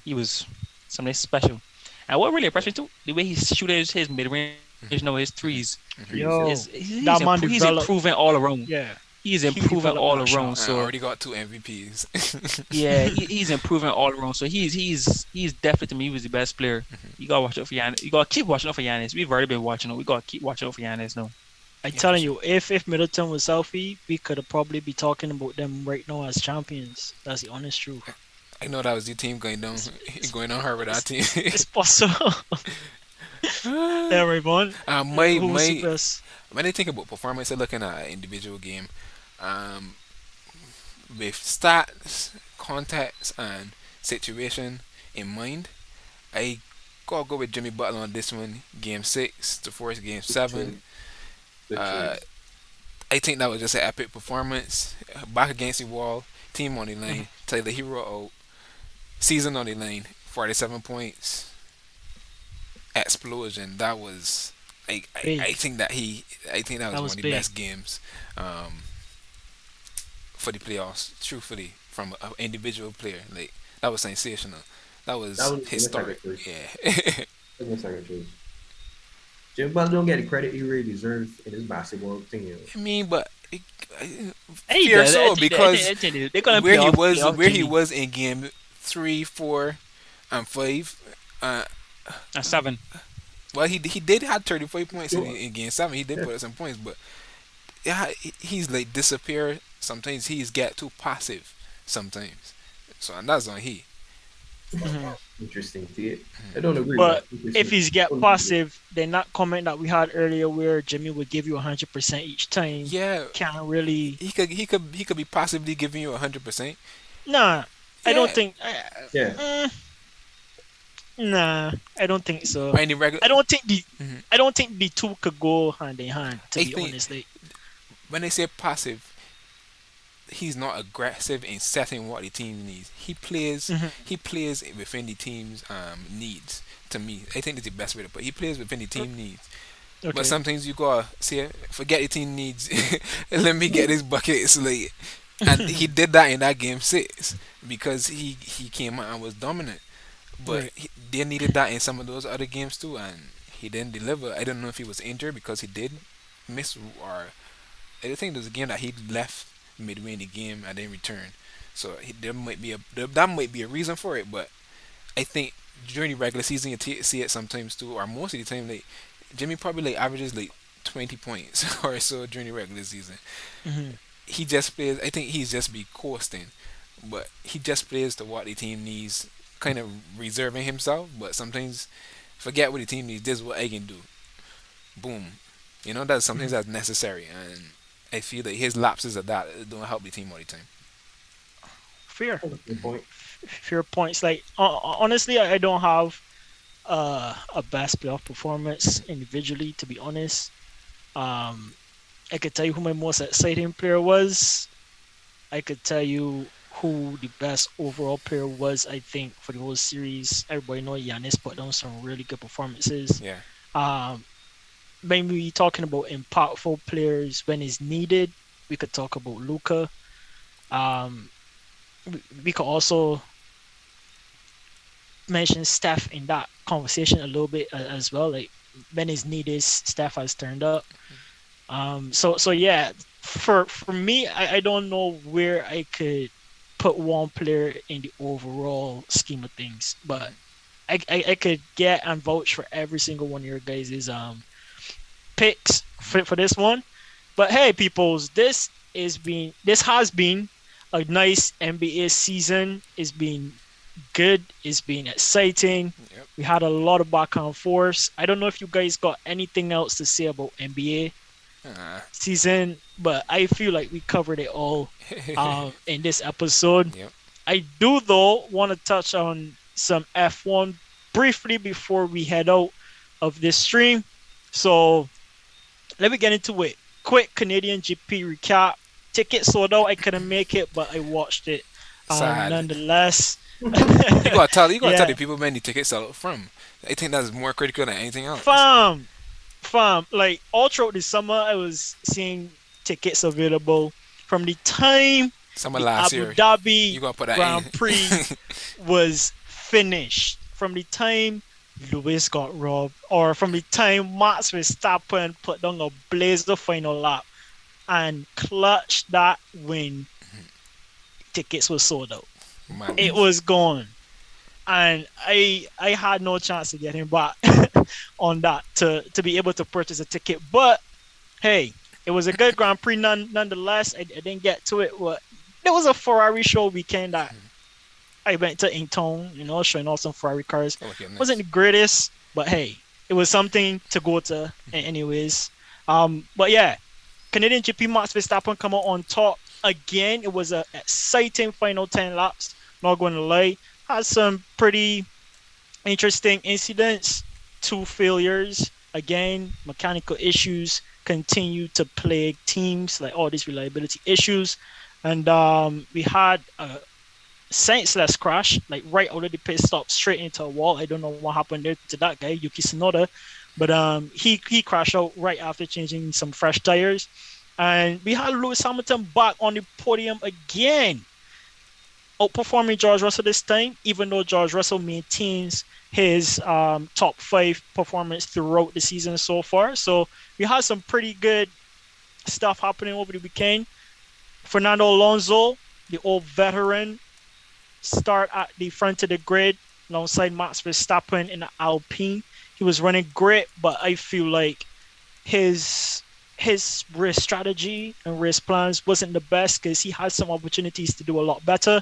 He was something special. And what really impressed me too, the way he's shooting his mid range, his threes, Trees. is Yeah. Yo, that man he's developed. improving all around. Yeah, He's he improving developed all that around. shot. I So already got two MVPs. yeah, he's improving all around. So he's definitely to me he was the best player. You gotta watch out for Giannis. You gotta keep watching out for Giannis. We've already been watching out. We gotta keep watching out for Giannis now. I'm Yeah, for telling sure. you, if Middleton was healthy, we could have probably be talking about them right now as champions. That's the honest truth. I know that was your team going down, It's going on hard with that it's, team. it's possible. Yeah, Rayvon, My who was the my best? when I think about performance, I looking at an individual game, um, with stats, context, and situation in mind. I gotta go with Jimmy Butler on this one. Game six to force game Good seven. choice. Good Uh, choice. I think that was just an epic performance. Back against the wall, team on the line, tell the hero out, season on the line, 47 points, explosion. That was. I Big. think that I think that That was one was of the big. best games for the playoffs. Truthfully, from an individual player, like that was sensational. That That was was my second historic. choice. Yeah. That was my second choice. Jimmy Butler don't get the credit he really deserves in his basketball team. I mean, but It- I- Hey, Fear I so think because they're gonna playoff where he Jimmy was in game 3, 4, and 5. Uh, at 7. well, he did have 35 points Sure. in game 7. He did Yeah. put up some points, but yeah, he's like disappear. Sometimes he's get too passive. Sometimes, so and that's on he. Mhm. Interesting. See, I don't agree with But that. This if is- he's get passive, then that comment that we had earlier where Jimmy would give you 100% each time Yeah, can't really. he could be passively giving you 100%. Nah, I don't Yeah, think. Yeah. Nah, I don't think so. or any regular. I don't think the Mhm. I don't think the two could go hand in hand. To I be think honest, like, when they say passive, he's not aggressive in setting what the team needs. mhm, He plays within the team's needs. To me, I think that's the best way to put it. He plays within the team needs. But okay. sometimes you gotta say, forget the team needs. Let me get this bucket. It's like, and he did that in that game 6 because he came out and was dominant. But Right. they needed that in some of those other games too, and he didn't deliver. I don't know if he was injured because he did miss, or I think there was a game that he left midway in the game and then returned. So that might be a reason for it. But I think during the regular season see it sometimes too, or most of the time, like Jimmy probably like averages like 20 points or so during the regular season. Mhm. He just plays. I think he's just be coasting, but he just plays to what the team needs, kind of reserving himself. But sometimes forget what the team needs. This is what I can do. Boom. That's something Mhm. that's necessary, and I feel that his lapses of that don't help the team all the time. Fair, That's a good point. fair points. Like, honestly, I don't have a best playoff performance individually. To be honest, um, I could tell you who my most exciting player was. I could tell you who the best overall player was. I think for the whole series, everybody know Giannis put down some really good performances. Yeah. Um, maybe talking about impactful players when it's needed, we could talk about Luca. Um, we could also mention Steph in that conversation a little bit as well. Like when it's needed, Steph has turned up. So yeah, for me, I don't know where I could put one player in the overall scheme of things, but I could get and vouch for every single one of your guys' picks for this one. But hey, peoples, this has been a nice NBA season. It's been good. It's been exciting. Yep. We had a lot of back and forth. I don't know if you guys got anything else to say about NBA Uh, season, but I feel like we covered it all in this episode. yep. I do though want to touch on some F1 briefly before we head out of this stream. So let me get into it. Quick Canadian GP recap. Ticket sold out. I couldn't make it, but I watched it Sad. nonetheless. You gotta tell Yeah, the people when the tickets sell from. I think that's more critical than anything else. fam, fam. Like all throughout the summer, I was seeing tickets available from the time Summer the last Abu year, you Dhabi gotta put that in. Grand Prix was finished, from the time Lewis got robbed, or from the time Max Verstappen put down a blazer final lap and clutched that win, tickets were sold out. It Madness. was gone. And I had no chance to get him back on that to be able to purchase a ticket. But hey, it was a good Grand Prix nonetheless. I didn't get to it, but there was a Ferrari show weekend that I went to Ington, showing off some Ferrari cars. Oh Wasn't goodness. the greatest, but hey, it was something to go to anyways. But yeah, Canadian GP Max Verstappen come out on top again. It was a exciting final 10 laps. Not going to lie, had some pretty interesting incidents. Two failures again. Mechanical issues continue to plague teams, like all these reliability issues. And we had a senseless crash, like right out of the pit stop, straight into a wall. I don't know what happened there to that guy, Yuki Tsunoda, but he crashed out right after changing some fresh tires. And we had Lewis Hamilton back on the podium again, outperforming George Russell this time, even though George Russell maintains his top 5 performance throughout the season so far. So we had some pretty good stuff happening over the weekend. Fernando Alonso, the old veteran, start at the front of the grid alongside Max Verstappen in the Alpine. He was running great, but I feel like his his race strategy and race plans wasn't the best because he had some opportunities to do a lot better.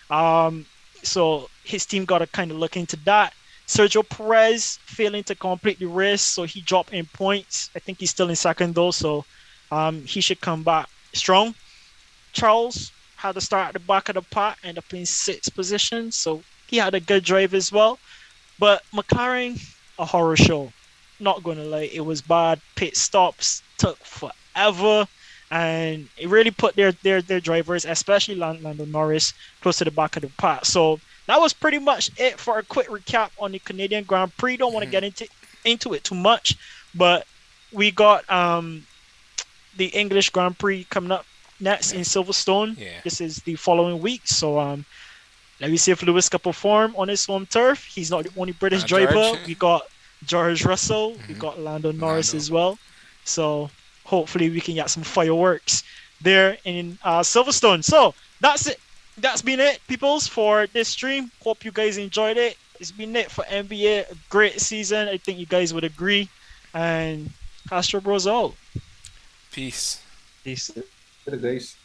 Um, so his team got to kind of look into that. Sergio Perez failing to complete the race, so he dropped in points. I think he's still in second though, so he should come back strong. Charles had to start at the back of the pack, end up in sixth position, so he had a good drive as well. But McLaren, a horror show. Not gonna lie, it was bad. Pit stops took forever, and it really put their drivers, especially Lando Norris, close to the back of the pack. So that was pretty much it for a quick recap on the Canadian Grand Prix. Don't want to get into it too much, but we got the English Grand Prix coming up next in Silverstone. Yeah. This is the following week, so let me see if Lewis can perform on his home turf. He's not the only British George. driver. We got George Russell. We got Lando Norris Lando. as well. So hopefully we can get some fireworks there in Silverstone. So that's it. That's been it, peoples, for this stream. Hope you guys enjoyed it. It's been it for NBA. A great season. I think you guys would agree. And Astro Bros out. Peace. Peace. The guys.